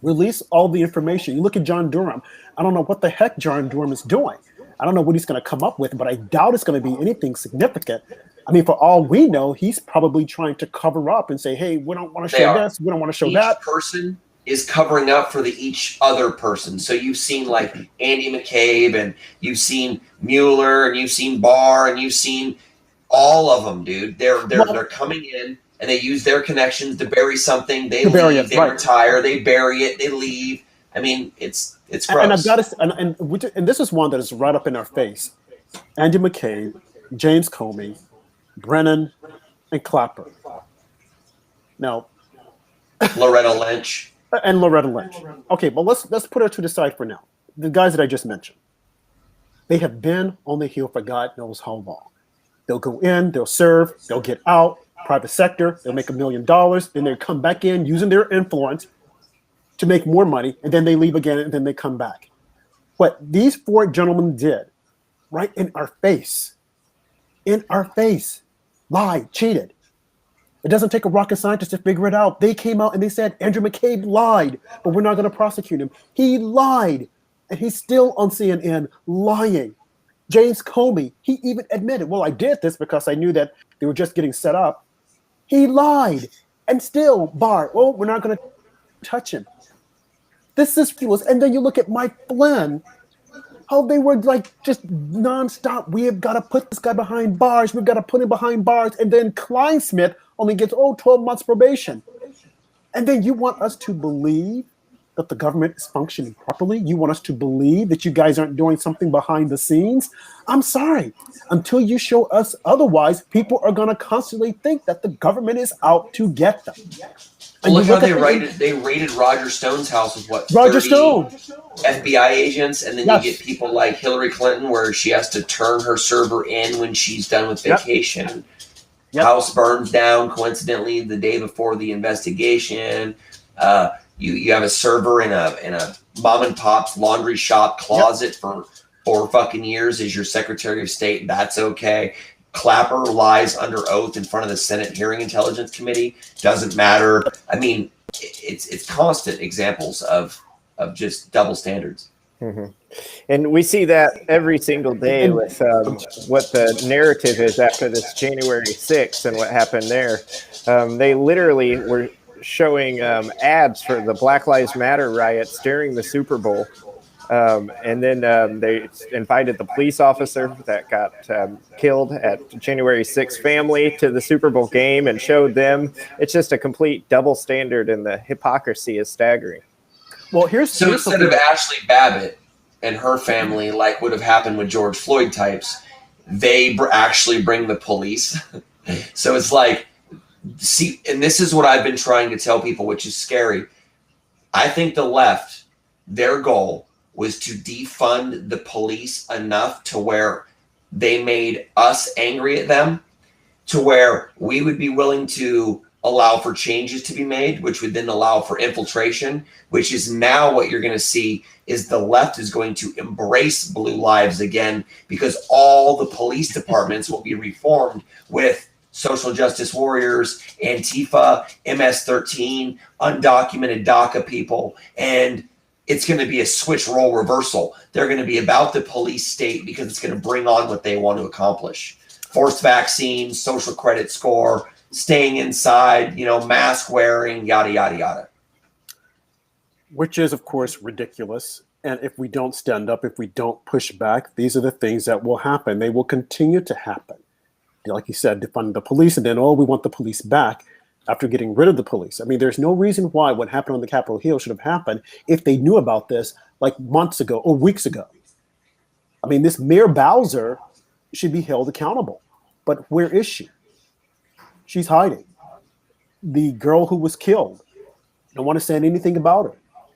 Release all the information. You look at John Durham. I don't know what the heck John Durham is doing. I don't know what he's going to come up with, but I doubt it's going to be anything significant. I mean, for all we know, he's probably trying to cover up and say, hey, we don't want to show this, we don't want to show that. Each person is covering up for each other person. So you've seen like Andy McCabe, and you've seen Mueller, and you've seen Barr, and you've seen all of them, dude. They're coming in and they use their connections to bury something. They leave, they retire, they bury it, they leave. I mean, it's gross. And I've got to, and this is one that is right up in our face. Andy McCabe, James Comey, Brennan, and Clapper. Now, Loretta Lynch. And Loretta Lynch. Okay, but let's put her to the side for now. The guys that I just mentioned, they have been on the hill for God knows how long. They'll go in, they'll serve, they'll get out, private sector, they'll make $1 million, then they come back in using their influence to make more money, and then they leave again, and then they come back. What these four gentlemen did, right in our face, lied, cheated. It doesn't take a rocket scientist to figure it out. They came out and they said, Andrew McCabe lied, but we're not going to prosecute him. He lied, and he's still on CNN lying. James Comey, he even admitted, well, I did this because I knew that they were just getting set up. He lied, and still, Barr, well, we're not going to touch him. This is ridiculous. And then you look at Mike Flynn, how they were like just nonstop. We have got to put this guy behind bars. We've got to put him behind bars. And then Kleinsmith only gets 12 months probation. And then you want us to believe that the government is functioning properly? You want us to believe that you guys aren't doing something behind the scenes? I'm sorry. Until you show us otherwise, people are going to constantly think that the government is out to get them. Well, look how they raided Roger Stone's house with what? Roger Stone. FBI agents, and then you get people like Hillary Clinton, where she has to turn her server in when she's done with vacation. House burns down coincidentally the day before the investigation. You have a server in a mom and pop's laundry shop closet for 4 fucking years as your Secretary of State. That's okay. Clapper lies under oath in front of the Senate Hearing Intelligence Committee. Doesn't matter. I mean, it's constant examples of just double standards. Mm-hmm. And we see that every single day with what the narrative is after this January 6th and what happened there. They literally were showing ads for the Black Lives Matter riots during the Super Bowl. And then they invited the police officer that got killed at January 6th family to the Super Bowl game and showed them. It's just a complete double standard, and the hypocrisy is staggering. Well, so instead of Ashley Babbitt and her family, like would have happened with George Floyd types, they actually bring the police. So it's like, see, and this is what I've been trying to tell people, which is scary. I think the left, their goal was to defund the police enough to where they made us angry at them, to where we would be willing to allow for changes to be made, which would then allow for infiltration, which is now what you're going to see is the left is going to embrace blue lives again, because all the police departments will be reformed with social justice warriors, Antifa, MS-13, undocumented DACA people, and it's going to be a switch role reversal. They're going to be about the police state because it's going to bring on what they want to accomplish. Forced vaccines, social credit score, staying inside, mask wearing, yada, yada, yada. Which is, of course, ridiculous. And if we don't stand up, if we don't push back, these are the things that will happen. They will continue to happen. Like you said, defund the police, and then, we want the police back after getting rid of the police. I mean, there's no reason why what happened on the Capitol Hill should have happened if they knew about this like months ago or weeks ago. I mean, this Mayor Bowser should be held accountable. But where is she? She's hiding. The girl who was killed, don't want to say anything about her.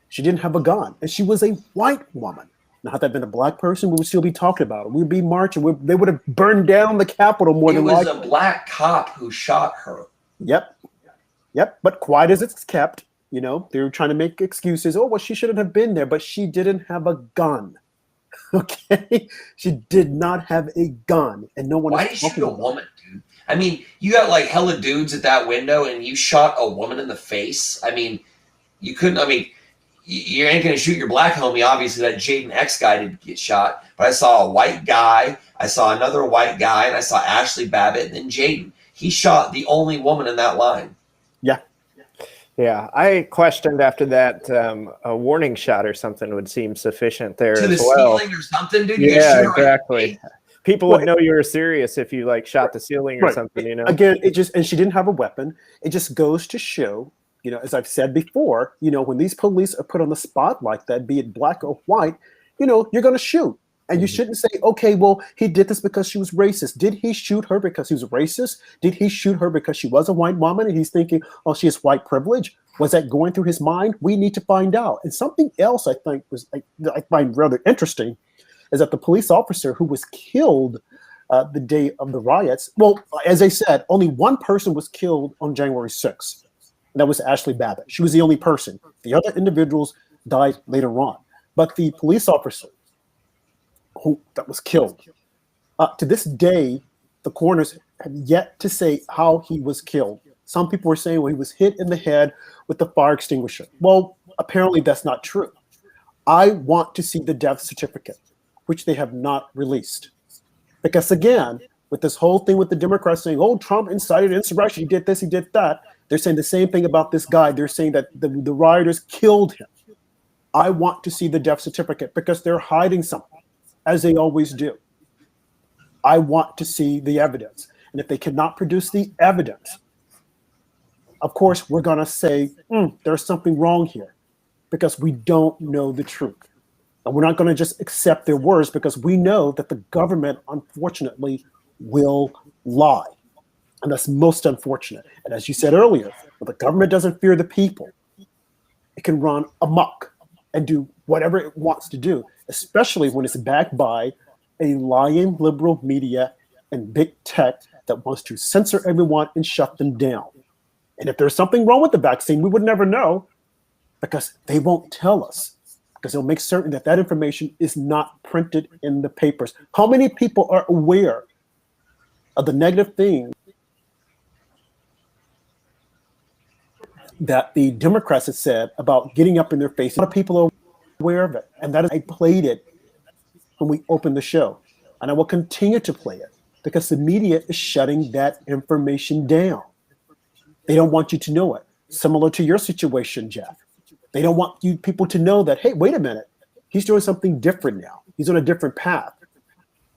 She didn't have a gun, and she was a white woman. Now, had that been a black person, we would still be talking about it. We'd be marching. They would have burned down the Capitol more than likely. It was a black cop who shot her. Yep. But quiet as it's kept, they were trying to make excuses. Oh, well, she shouldn't have been there, but she didn't have a gun. Okay? She did not have a gun, and no one. Why did you shoot a woman, dude? I mean, you got like hella dudes at that window, and you shot a woman in the face. I mean, you couldn't. I mean, you ain't gonna shoot your black homie. Obviously, that Jaden X guy didn't get shot, but I saw a white guy. I saw another white guy, and I saw Ashley Babbitt, and then Jaden. He shot the only woman in that line. Yeah, I questioned after that a warning shot or something would seem sufficient there to as the well. ceiling or something, dude. Yeah, exactly. People would know you were serious if you shot the ceiling or something. Again, and she didn't have a weapon. It just goes to show, as I've said before, when these police are put on the spot like that, be it black or white, you're going to shoot. And you shouldn't say, okay, well, he did this because she was racist. Did he shoot her because he was racist? Did he shoot her because she was a white woman and he's thinking, oh, she has white privilege? Was that going through his mind? We need to find out. And something else I think I find rather interesting is that the police officer who was killed the day of the riots, well, as I said, only one person was killed on January 6th. And that was Ashley Babbitt. She was the only person. The other individuals died later on. But the police officer that was killed. To this day, the coroners have yet to say how he was killed. Some people were saying, well, he was hit in the head with the fire extinguisher. Well, apparently that's not true. I want to see the death certificate, which they have not released. Because again, with this whole thing with the Democrats saying, oh, Trump incited insurrection, he did this, he did that. They're saying the same thing about this guy. They're saying that the rioters killed him. I want to see the death certificate because they're hiding something, as they always do. I want to see the evidence. And if they cannot produce the evidence, of course, we're going to say, there's something wrong here because we don't know the truth. And we're not going to just accept their words because we know that the government, unfortunately, will lie. And that's most unfortunate. And as you said earlier, when the government doesn't fear the people, it can run amok and do whatever it wants to do, especially when it's backed by a lying liberal media and big tech that wants to censor everyone and shut them down. And if there's something wrong with the vaccine, we would never know because they won't tell us, because they'll make certain that that information is not printed in the papers. How many people are aware of the negative things that the Democrats have said about getting up in their face? A lot of people are aware of it. And that is, I played it when we opened the show. And I will continue to play it because the media is shutting that information down. They don't want you to know it. Similar to your situation, Jeff. They don't want you people to know that, hey, wait a minute. He's doing something different now. He's on a different path.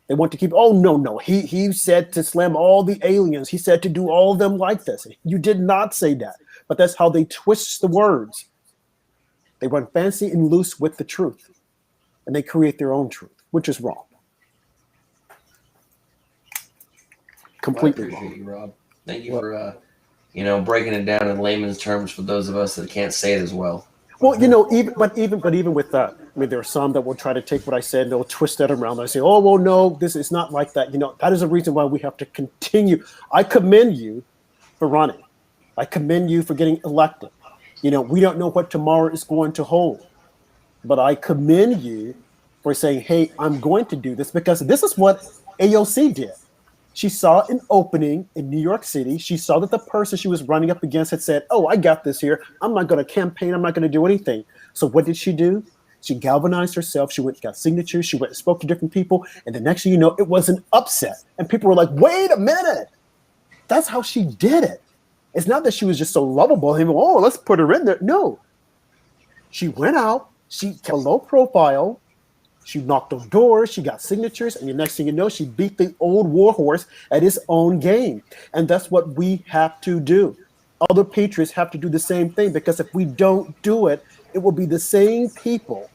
They want to keep, oh, no. He said to slam all the aliens. He said to do all of them like this. You did not say that. But that's how they twist the words. They run fancy and loose with the truth. And they create their own truth, which is wrong. Completely wrong. wrong. You, Rob. Thank you for breaking it down in layman's terms for those of us that can't say it as well. Well, even with that, I mean, there are some that will try to take what I said and they'll twist that around. I say, oh, well, no, this is not like that. That is a reason why we have to continue. I commend you for running. I commend you for getting elected. We don't know what tomorrow is going to hold, but I commend you for saying, hey, I'm going to do this, because this is what AOC did. She saw an opening in New York City. She saw that the person she was running up against had said, oh, I got this here. I'm not going to campaign. I'm not going to do anything. So what did she do? She galvanized herself. She went and got signatures. She went and spoke to different people. And the next thing you know, it was an upset. And people were like, wait a minute. That's how she did it. It's not that she was just so lovable. Oh, let's put her in there. No. She went out. She kept a low profile. She knocked on doors, she got signatures, and the next thing you know, she beat the old warhorse at his own game. And that's what we have to do. Other patriots have to do the same thing, because if we don't do it, it will be the same people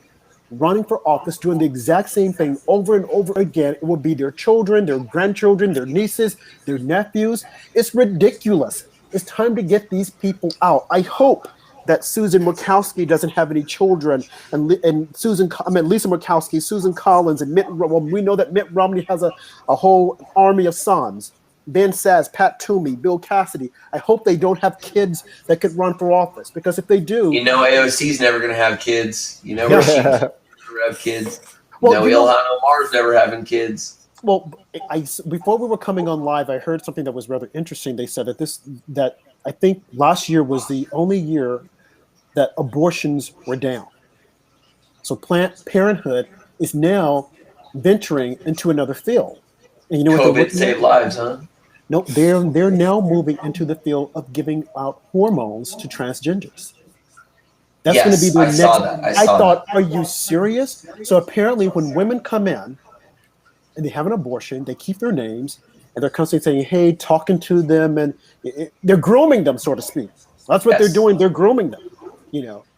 running for office doing the exact same thing over and over again. It will be their children, their grandchildren, their nieces, their nephews. It's ridiculous. It's time to get these people out. I hope that Susan Murkowski doesn't have any children, and Lisa Murkowski, Susan Collins, and we know that Mitt Romney has a whole army of sons. Ben Sass, Pat Toomey, Bill Cassidy. I hope they don't have kids that could run for office, because if they do, AOC's never going to have kids. She's never have kids. Well, Ilhan Omar's never having kids. Well, before we were coming on live, I heard something that was rather interesting. They said that I think last year was the only year that abortions were down. So Planned Parenthood is now venturing into another field. And COVID saved lives, huh? No, they're now moving into the field of giving out hormones to transgenders. That's going to be their next. I thought, are you serious? So apparently, when women come in and they have an abortion, they keep their names, and they're constantly saying, "Hey," talking to them, and they're grooming them, so to speak. That's what they're doing. They're grooming them,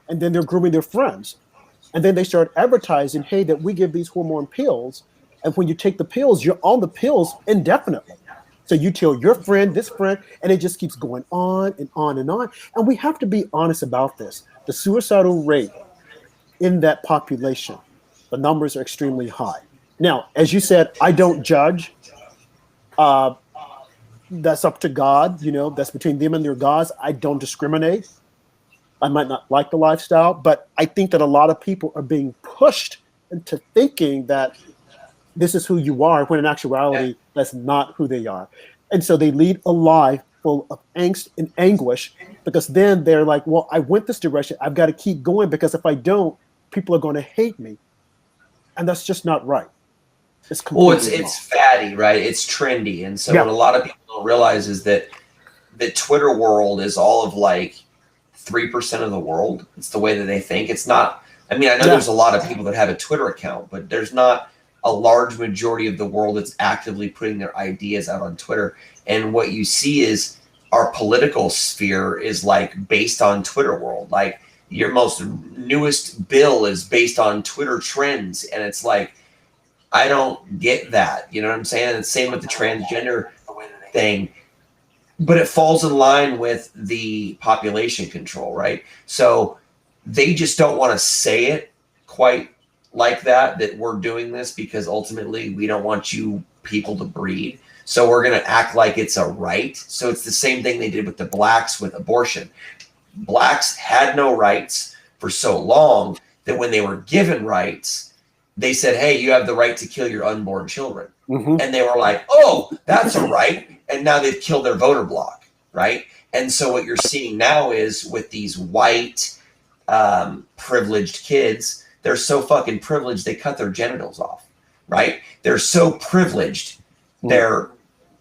and then they're grooming their friends, and then they start advertising, "Hey, that we give these hormone pills, and when you take the pills, you're on the pills indefinitely." So you tell your friend, this friend, and it just keeps going on and on and on. And we have to be honest about this. The suicidal rate in that population, the numbers are extremely high. Now, as you said, I don't judge. That's up to God. That's between them and their gods. I don't discriminate. I might not like the lifestyle, but I think that a lot of people are being pushed into thinking that this is who you are, when in actuality, that's not who they are. And so they lead a life full of angst and anguish, because then they're like, well, I went this direction. I've got to keep going, because if I don't, people are going to hate me. And that's just not right. It's fatty, right? It's trendy. And so what a lot of people don't realize is that the Twitter world is all of 3% of the world. It's the way that they think. It's not, I know there's a lot of people that have a Twitter account, but there's not a large majority of the world that's actively putting their ideas out on Twitter. And what you see is our political sphere is based on Twitter world. Your most newest bill is based on Twitter trends. And it's I don't get that. You know what I'm saying? And same with the transgender thing. But it falls in line with the population control, right? So they just don't want to say it quite like that we're doing this, because ultimately we don't want you people to breed. So we're going to act like it's a right. So it's the same thing they did with the blacks with abortion. Blacks had no rights for so long that when they were given rights, they said, hey, you have the right to kill your unborn children. Mm-hmm. And they were like, oh, that's a right. And now they've killed their voter bloc, right? And so what you're seeing now is with these white privileged kids, they're so fucking privileged they cut their genitals off, right? They're so privileged. They're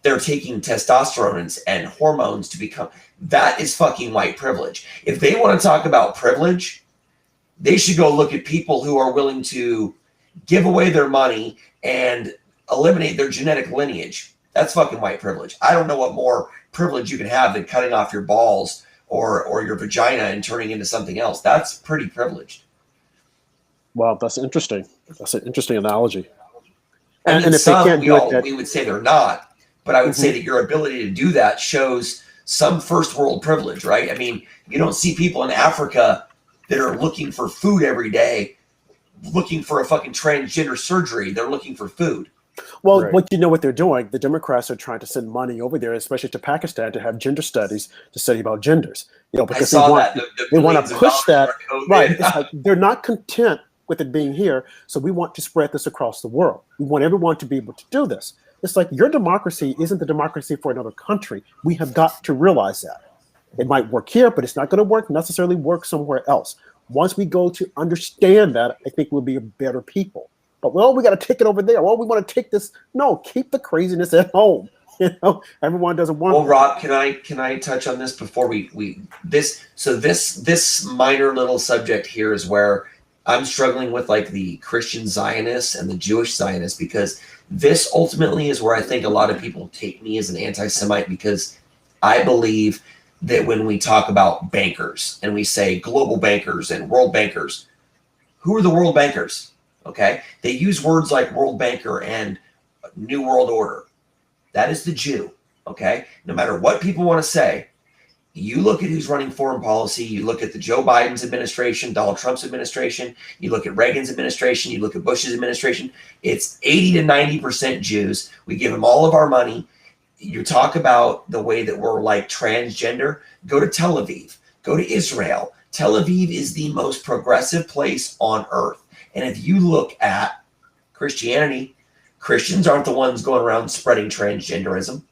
taking testosterone and hormones to become, that is fucking white privilege. If they want to talk about privilege, They should go look at people who are willing to give away their money and eliminate their genetic lineage. That's fucking white privilege. I don't know what more privilege you can have than cutting off your balls or your vagina and turning into something else. That's pretty privileged. Wow, that's interesting. That's an interesting analogy. And if some, they can't do it, we would say they're not, but I would say that your ability to do that shows some first world privilege, right? I mean, you don't see people in Africa that are looking for food every day, looking for a fucking transgender surgery. They're looking for food. Well, what you know what they're doing, the Democrats are trying to send money over there, especially to Pakistan, to have gender studies, to study about genders. You know, because they want to push that. Right. It's like they're not content with it being here, so we want to spread this across the world. We want everyone to be able to do this. It's like your democracy isn't the democracy for another country. We have got to realize that. It might work here, but it's not going to necessarily work somewhere else. Once we go to understand that, I think we'll be a better people. But well, we got to take it over there. Well, we want to take this. No, keep the craziness at home. You know, everyone doesn't want. Well, Rob, can I touch on this before this minor little subject here is where I'm struggling with like the Christian Zionists and the Jewish Zionists, because this ultimately is where I think a lot of people take me as an anti-Semite, because I believe that when we talk about bankers and we say global bankers and world bankers, who are the world bankers? Okay. They use words like world banker and new world order. That is the Jew. Okay. No matter what people want to say, you look at who's running foreign policy, you look at the Joe Biden's administration, Donald Trump's administration, you look at Reagan's administration, you look at Bush's administration, it's 80 to 90% Jews. We give them all of our money. You talk about the way that we're like transgender, go to Tel Aviv, go to Israel. Tel Aviv is the most progressive place on earth. And if you look at Christianity, Christians aren't the ones going around spreading transgenderism.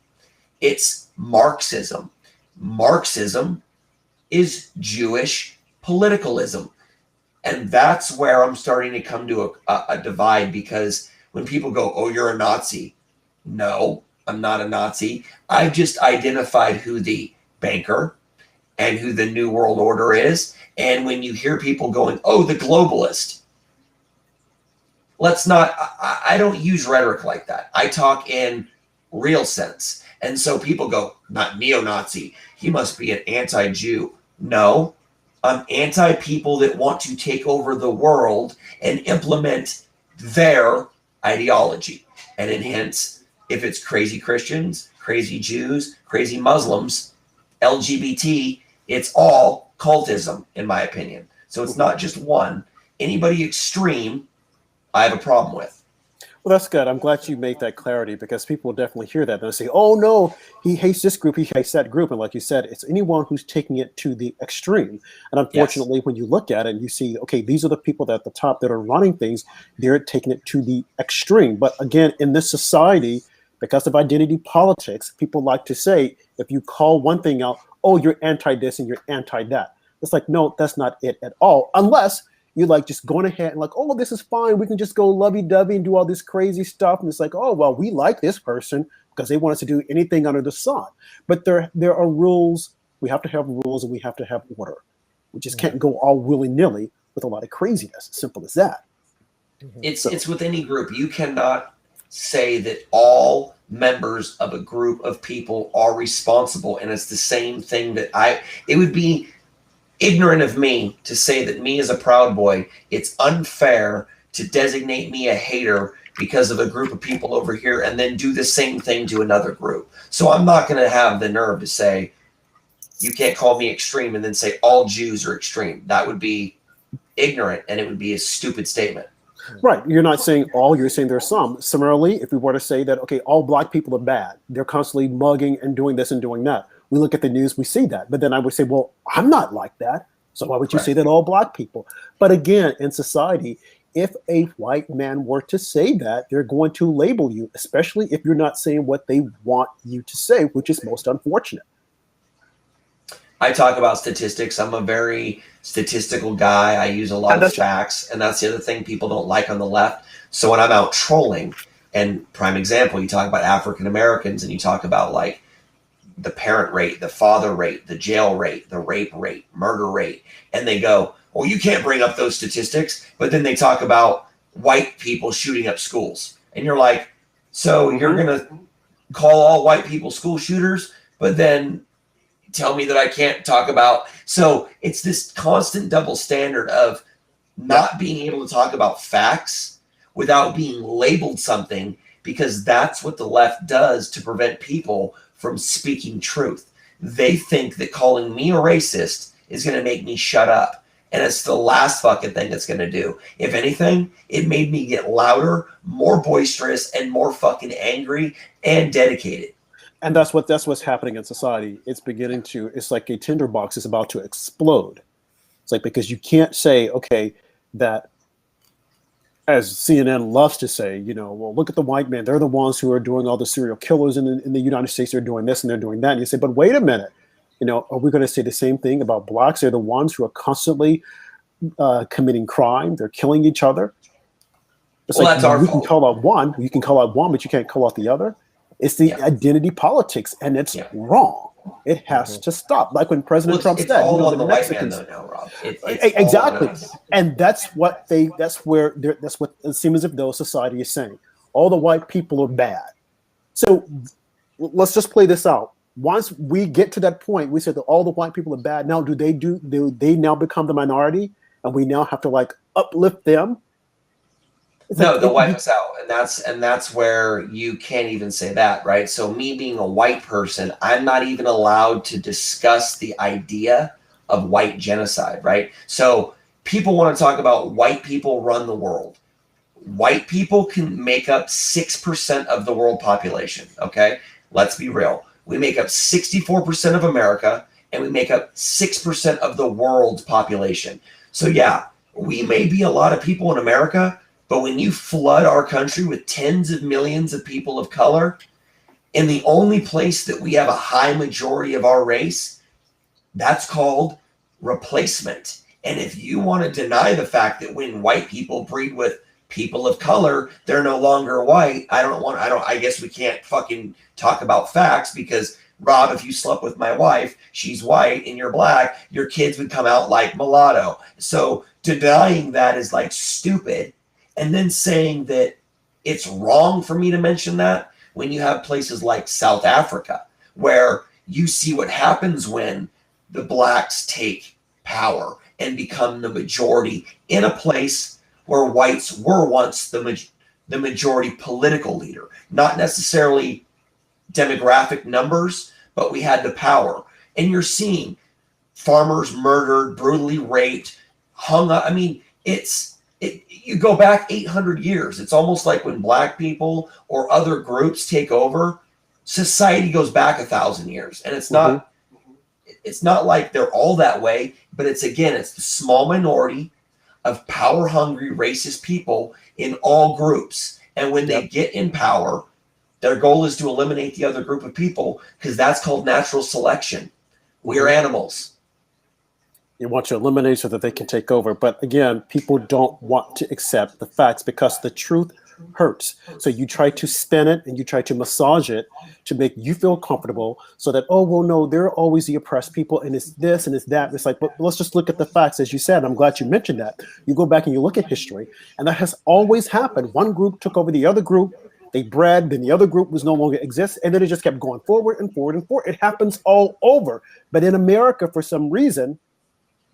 It's Marxism. Marxism is Jewish politicalism. And that's where I'm starting to come to a divide, because when people go, oh, you're a Nazi. No, I'm not a Nazi. I've just identified who the banker and who the New World Order is. And when you hear people going, oh, the globalist, I don't use rhetoric like that. I talk in real sense. And so people go, not neo-Nazi, he must be an anti-Jew. No, I'm anti-people that want to take over the world and implement their ideology. And hence, if it's crazy Christians, crazy Jews, crazy Muslims, LGBT, it's all cultism, in my opinion. So it's not just one. Anybody extreme, I have a problem with. Well, that's good. I'm glad you made that clarity, because people will definitely hear that. They'll say, oh, no, he hates this group, he hates that group. And like you said, it's anyone who's taking it to the extreme. And unfortunately, when you look at it and you see, okay, these are the people that at the top that are running things, they're taking it to the extreme. But again, in this society, because of identity politics, people like to say, if you call one thing out, oh, you're anti this and you're anti that. It's like, no, that's not it at all. Unless you're like just going ahead and like, oh, this is fine. We can just go lovey-dovey and do all this crazy stuff. And it's like, oh, well, we like this person because they want us to do anything under the sun. But there are rules. We have to have rules and we have to have order. We just can't go all willy-nilly with a lot of craziness. Simple as that. It's with any group. You cannot say that all members of a group of people are responsible. And it's the same thing that it would be ignorant of me to say that me as a Proud Boy, it's unfair to designate me a hater because of a group of people over here and then do the same thing to another group. So I'm not going to have the nerve to say, you can't call me extreme and then say all Jews are extreme. That would be ignorant and it would be a stupid statement. Right. You're not saying all, you're saying there's some. Similarly, if we were to say that, okay, all black people are bad, they're constantly mugging and doing this and doing that. We look at the news, we see that. But then I would say, well, I'm not like that. So why would you say that all black people? But again, in society, if a white man were to say that, they're going to label you, especially if you're not saying what they want you to say, which is most unfortunate. I talk about statistics. I'm a very statistical guy. I use a lot of facts. And that's the other thing people don't like on the left. So when I'm out trolling, and prime example, you talk about African Americans and you talk about like the parent rate, the father rate, the jail rate, the rape rate, murder rate. And they go, well, you can't bring up those statistics, but then they talk about white people shooting up schools. And you're like, so you're going to call all white people school shooters, but then tell me that I can't talk about. So it's this constant double standard of not being able to talk about facts without being labeled something, because that's what the left does to prevent people from speaking truth. They think that calling me a racist is going to make me shut up. And it's the last fucking thing it's going to do. If anything, it made me get louder, more boisterous, and more fucking angry and dedicated. And that's what's happening in society. It's beginning to, it's like a tinderbox is about to explode. It's like, because you can't say, okay, that, as CNN loves to say, you know, well, look at the white men. They're the ones who are doing all the serial killers in the United States. They're doing this and they're doing that. And you say, but wait a minute. You know, are we going to say the same thing about blacks? They're the ones who are constantly committing crime. They're killing each other. It's well, like, that's our you fault. can call out one, but you can't call out the other. It's the identity politics, and it's wrong. It has to stop. Like when President Trump said, all you know, on the white man, Mexicans. though, now, Rob. Exactly, and that's what it seems as if though society is saying. All the white people are bad. So let's just play this out. Once we get to that point, we said that all the white people are bad. Now, do they now become the minority, and we now have to like uplift them? It's no, like, they'll wipe us out, and that's where you can't even say that, right? So me being a white person, I'm not even allowed to discuss the idea of white genocide, right? So people want to talk about white people run the world. White people can make up 6% of the world population, okay? Let's be real. We make up 64% of America, and we make up 6% of the world's population. So yeah, we may be a lot of people in America, but when you flood our country with tens of millions of people of color, in the only place that we have a high majority of our race, that's called replacement. And if you want to deny the fact that when white people breed with people of color, they're no longer white, I guess we can't fucking talk about facts, because Rob, if you slept with my wife, she's white and you're black, your kids would come out like mulatto. So denying that is like stupid. And then saying that it's wrong for me to mention that when you have places like South Africa, where you see what happens when the blacks take power and become the majority in a place where whites were once the majority political leader, not necessarily demographic numbers, but we had the power. And you're seeing farmers murdered, brutally raped, hung up. I mean, you go back 800 years. It's almost like when black people or other groups take over, society goes back 1,000 years. And it's not like they're all that way, but it's the small minority of power hungry, racist people in all groups. And when they get in power, their goal is to eliminate the other group of people, because that's called natural selection. We are animals. You want to eliminate so that they can take over. But again, people don't want to accept the facts because the truth hurts. So you try to spin it and you try to massage it to make you feel comfortable so that, oh, well, no, they're always the oppressed people and it's this and it's that. It's like, but let's just look at the facts, as you said. I'm glad you mentioned that. You go back and you look at history, and that has always happened. One group took over the other group. They bred, then the other group was no longer exist, and then it just kept going forward and forward and forward. It happens all over. But in America, for some reason,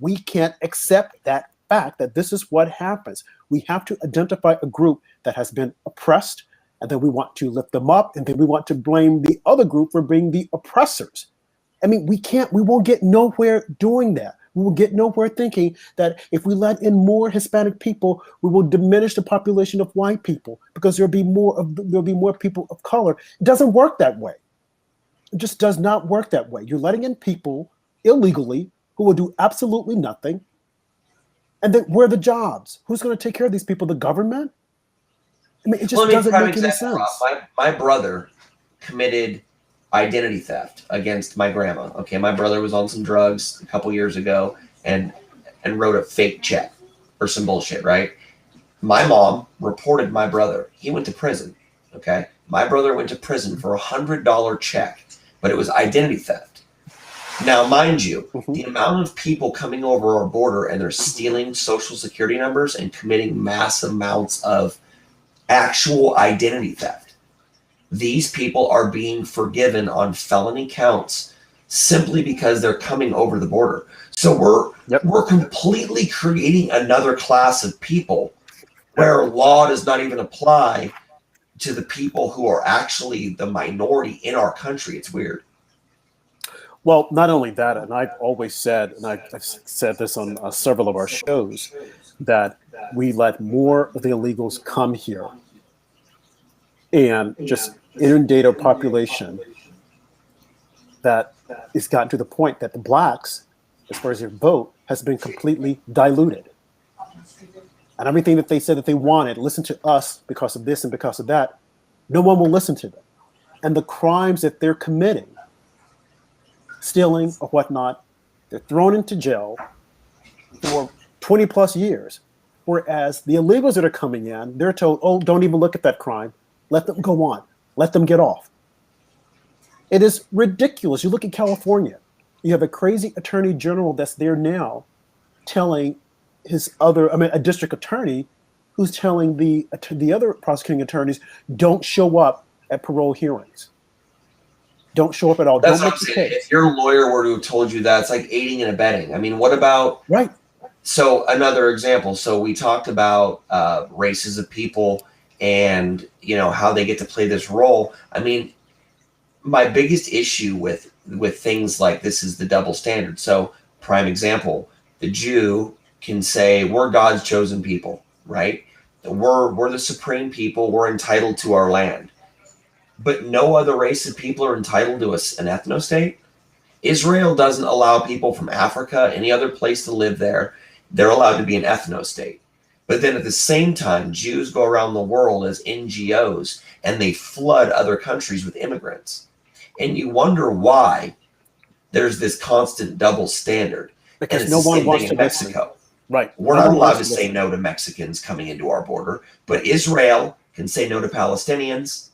we can't accept that fact that this is what happens. We have to identify a group that has been oppressed, and then we want to lift them up, and then we want to blame the other group for being the oppressors. I mean, we won't get nowhere doing that. We will get nowhere thinking that if we let in more Hispanic people, we will diminish the population of white people because there'll be more people of color. It doesn't work that way. It just does not work that way. You're letting in people illegally who will do absolutely nothing. And then where are the jobs? Who's going to take care of these people? The government? I mean, it just doesn't make any sense. Rob, my brother committed identity theft against my grandma. Okay, my brother was on some drugs a couple years ago and wrote a fake check or some bullshit, right? My mom reported my brother. He went to prison. Okay, my brother went to prison for $100 check, but it was identity theft. Now, mind you, the amount of people coming over our border and they're stealing social security numbers and committing mass amounts of actual identity theft. These people are being forgiven on felony counts simply because they're coming over the border. So we're completely creating another class of people where law does not even apply to the people who are actually the minority in our country. It's weird. Well, not only that, and I've always said, and I've said this on several of our shows, that we let more of the illegals come here and just inundate our population, that it's gotten to the point that the blacks, as far as their vote, has been completely diluted. And everything that they said that they wanted, listen to us because of this and because of that, no one will listen to them. And the crimes that they're committing, stealing or whatnot, they're thrown into jail for 20 plus years. Whereas the illegals that are coming in, they're told, oh, don't even look at that crime. Let them go on. Let them get off. It is ridiculous. You look at California. You have a crazy attorney general that's there now telling a district attorney who's telling the other prosecuting attorneys, don't show up at parole hearings. Don't show up at all. That's don't what I'm saying. If your lawyer were to have told you that, it's like aiding and abetting. I mean, what about... Right. So another example. So we talked about races of people and, you know, how they get to play this role. I mean, my biggest issue with things like this is the double standard. So prime example, the Jew can say, we're God's chosen people, right? We're the supreme people. We're entitled to our land. But no other race of people are entitled to an ethno-state. Israel doesn't allow people from Africa, any other place to live there. They're allowed to be an ethno-state. But then at the same time, Jews go around the world as NGOs and they flood other countries with immigrants. And you wonder why there's this constant double standard. Because no one wants to Mexico. Right. We're not allowed to say no to Mexicans coming into our border, but Israel can say no to Palestinians.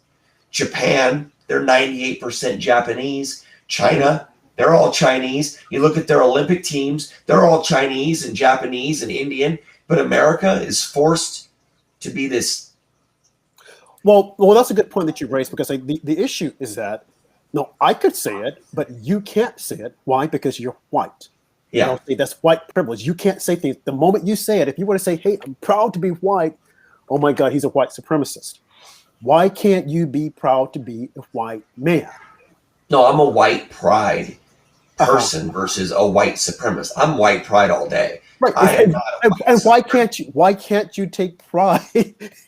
Japan, they're 98% Japanese. China, they're all Chinese. You look at their Olympic teams, they're all Chinese and Japanese and Indian, but America is forced to be this. Well, that's a good point that you raised, because the issue is that, no, I could say it, but you can't say it. Why? Because you're white. Yeah. You know, that's white privilege. You can't say things. The moment you say it, if you were to say, hey, I'm proud to be white, oh my God, he's a white supremacist. Why can't you be proud to be a white man? No, I'm a white pride person versus a white supremacist. I'm white pride all day. Right. And why can't you take pride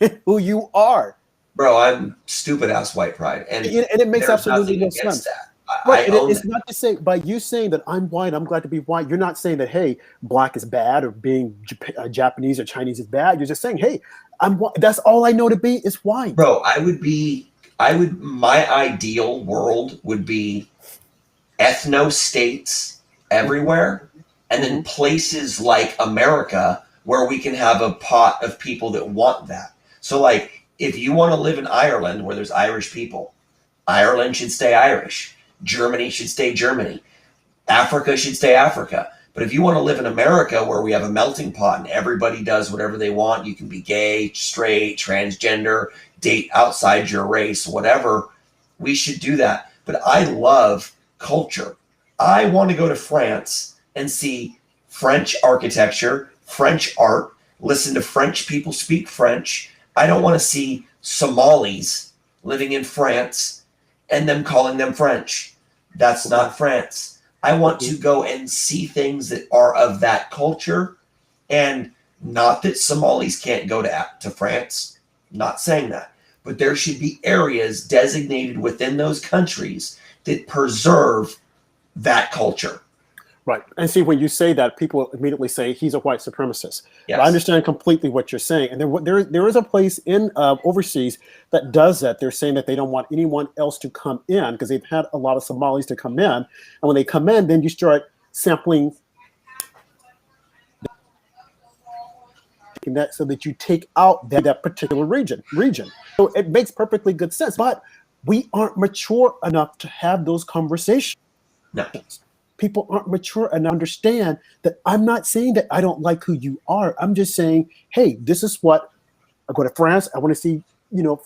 in who you are? Bro, I'm stupid ass white pride. And it makes absolutely no sense. That. Right. It's not to say, by you saying that I'm white, I'm glad to be white, you're not saying that, hey, black is bad, or being Japanese or Chinese is bad. You're just saying, hey, I'm white. That's all I know to be is white. Bro, my ideal world would be ethno-states everywhere, and then places like America where we can have a pot of people that want that. So like, if you want to live in Ireland where there's Irish people, Ireland should stay Irish. Germany should stay Germany. Africa should stay Africa. But if you want to live in America where we have a melting pot and everybody does whatever they want, you can be gay, straight, transgender, date outside your race, whatever, we should do that. But I love culture. I want to go to France and see French architecture, French art, listen to French people speak French. I don't want to see Somalis living in France and them calling them French. That's not France. I want to go and see things that are of that culture, and not that Somalis can't go to France. Not saying that. But there should be areas designated within those countries that preserve that culture. Right. And see, when you say that, people immediately say he's a white supremacist. Yes. But I understand completely what you're saying. And there is a place in overseas that does that. They're saying that they don't want anyone else to come in because they've had a lot of Somalis to come in. And when they come in, then you start sampling that so that you take out that particular region. So it makes perfectly good sense. But we aren't mature enough to have those conversations. No. people aren't mature and understand that I'm not saying that I don't like who you are. I'm just saying, hey, this is what I go to France. I want to see,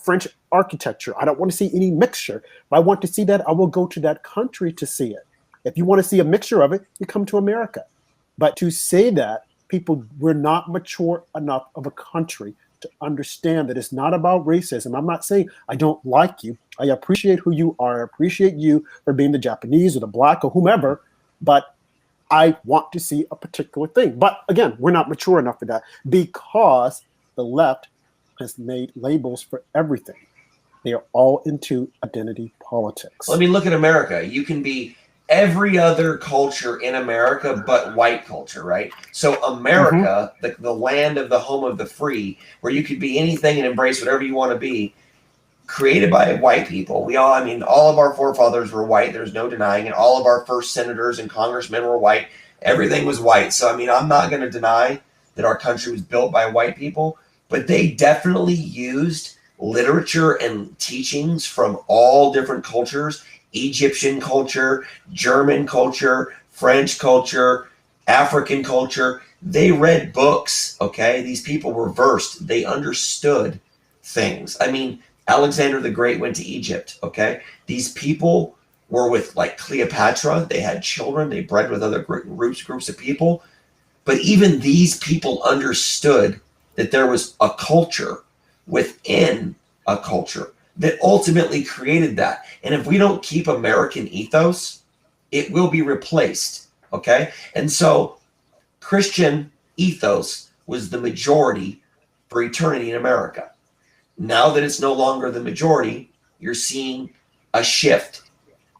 French architecture. I don't want to see any mixture. If I want to see that, I will go to that country to see it. If you want to see a mixture of it, you come to America. But to say that we're not mature enough of a country to understand that it's not about racism. I'm not saying I don't like you. I appreciate who you are. I appreciate you for being the Japanese or the black or whomever, but I want to see a particular thing. But again, we're not mature enough for that because the left has made labels for everything. They are all into identity politics. Well, I mean, look at America. You can be every other culture in America but white culture, right? So America, the land of the home of the free, where you could be anything and embrace whatever you want to be, created by white people. All of our forefathers were white. There's no denying it. All of our first senators and congressmen were white. Everything was white. So, I'm not going to deny that our country was built by white people, but they definitely used literature and teachings from all different cultures: Egyptian culture, German culture, French culture, African culture. They read books, okay? These people were versed. They understood things. Alexander the Great went to Egypt, okay? These people were with, like, Cleopatra. They had children. They bred with other groups of people. But even these people understood that there was a culture within a culture that ultimately created that. And if we don't keep American ethos, it will be replaced, okay? And so Christian ethos was the majority for eternity in America. Now that it's no longer the majority, you're seeing a shift.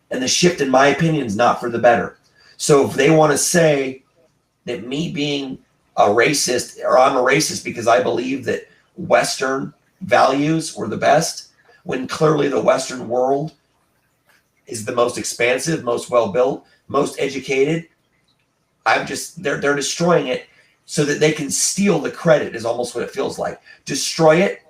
And the shift, in my opinion, is not for the better. So if they want to say that me being a racist, or I'm a racist because I believe that Western values were the best, when clearly the Western world is the most expansive, most well-built, most educated, they're destroying it so that they can steal the credit, is almost what it feels like. Destroy it,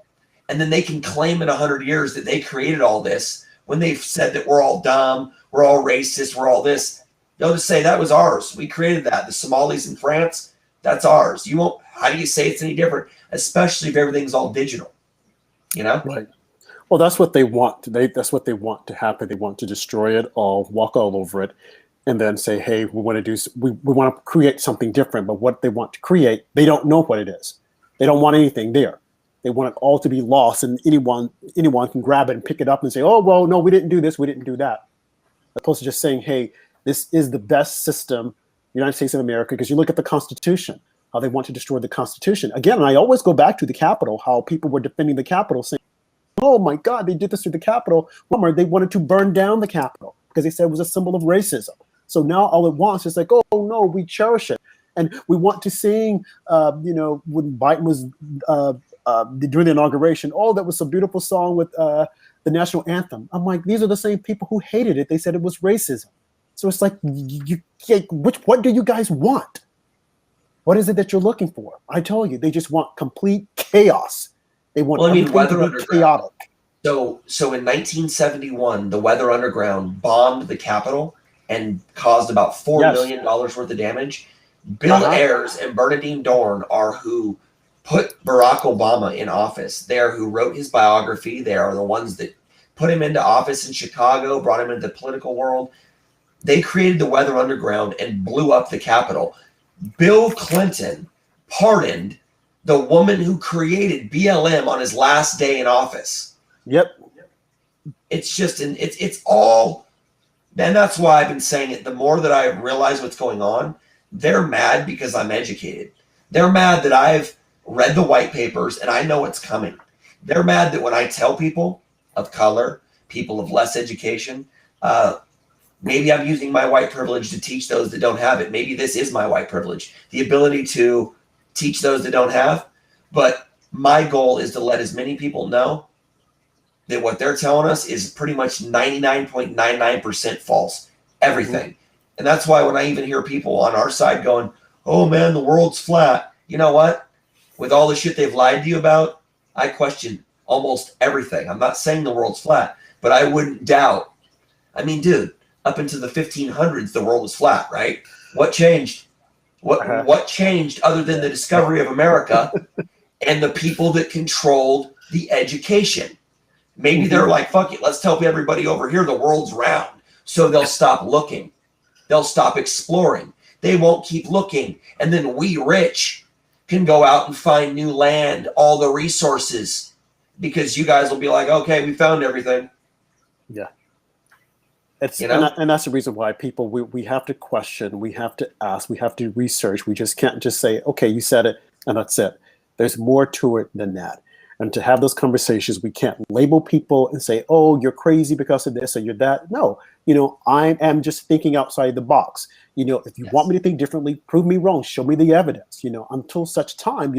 and then they can claim in 100 years that they created all this when they've said that we're all dumb, we're all racist, we're all this. They'll just say that was ours. We created that. The Somalis in France, that's ours. How do you say it's any different? Especially if everything's all digital, Right. Well, that's what they want. That's what they want to happen. They want to destroy it all, walk all over it, and then say, hey, we want to create something different. But what they want to create, they don't know what it is. They don't want anything there. They want it all to be lost, and anyone can grab it and pick it up and say, oh, well, no, we didn't do this, we didn't do that. As opposed to just saying, hey, this is the best system, United States of America, because you look at the Constitution, how they want to destroy the Constitution. Again, and I always go back to the Capitol, how people were defending the Capitol, saying, oh my God, they did this to the Capitol. They wanted to burn down the Capitol because they said it was a symbol of racism. So now all at once it's like, oh no, we cherish it. And we want to sing, when Biden was during the inauguration, oh, that was a beautiful song with the national anthem. I'm like, these are the same people who hated it. They said it was racism. So it's like, what do you guys want? What is it that you're looking for? I told you, they just want complete chaos. They want Weather to be chaotic. So in 1971, the Weather Underground bombed the Capitol and caused about $4 million worth of damage. Bill Ayers and Bernadine Dorn are who put Barack Obama in office. They are who wrote his biography. They are the ones that put him into office in Chicago, brought him into the political world. They created the Weather Underground and blew up the Capitol. Bill Clinton pardoned the woman who created BLM on his last day in office. Yep. It's just, it's all, and that's why I've been saying it. The more that I realize what's going on, they're mad because I'm educated. They're mad that I've read the white papers and I know what's coming. They're mad that when I tell people of color, people of less education, maybe I'm using my white privilege to teach those that don't have it. Maybe this is my white privilege, the ability to teach those that don't have. But my goal is to let as many people know that what they're telling us is pretty much 99.99% false. Everything. And that's why when I even hear people on our side going, oh man, the world's flat. You know what? With all the shit they've lied to you about, I question almost everything. I'm not saying the world's flat, but I wouldn't doubt. I mean, dude, up into the 1500s, the world was flat, right? What changed? What changed other than the discovery of America and the people that controlled the education? Maybe they're like, fuck it, let's tell everybody over here the world's round. So they'll stop looking. They'll stop exploring. They won't keep looking. And then we rich can go out and find new land, all the resources, because you guys will be like, okay, we found everything. Yeah. It's, you know? and that's the reason why people, we have to question, we have to ask, we have to research. We just can't just say, okay, you said it, and that's it. There's more to it than that. And to have those conversations, we can't label people and say, oh, you're crazy because of this or you're that. No, I am just thinking outside the box. If you want me to think differently, prove me wrong, show me the evidence. Until such time,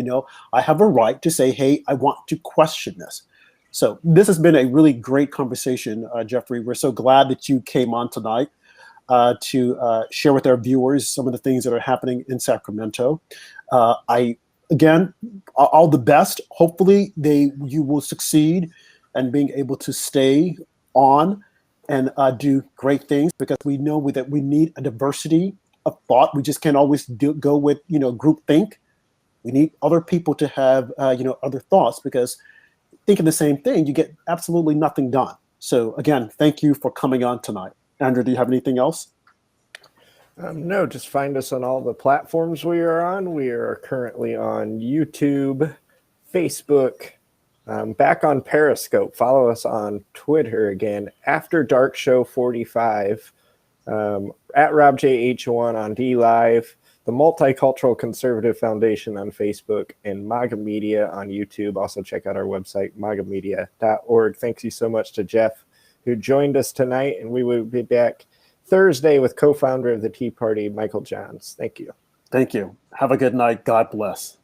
I have a right to say, hey, I want to question this. So this has been a really great conversation, Jeffrey. We're so glad that you came on tonight to share with our viewers some of the things that are happening in Sacramento. Again, all the best. Hopefully you will succeed in being able to stay on and do great things, because we know that we need a diversity of thought. We just can't always go with, group think. We need other people to have, other thoughts, because thinking the same thing, you get absolutely nothing done. So again, thank you for coming on tonight. Andrew, do you have anything else? No, just find us on all the platforms we are on. We are currently on YouTube, Facebook, back on Periscope. Follow us on Twitter again, After Dark Show 45, at robjh1 on DLive, the Multicultural Conservative Foundation on Facebook, and MagaMedia on YouTube. Also check out our website, MagaMedia.org. Thanks you so much to Jeff, who joined us tonight, and we will be back Thursday with co-founder of the Tea Party, Michael Johns. Thank you. Thank you. Have a good night. God bless.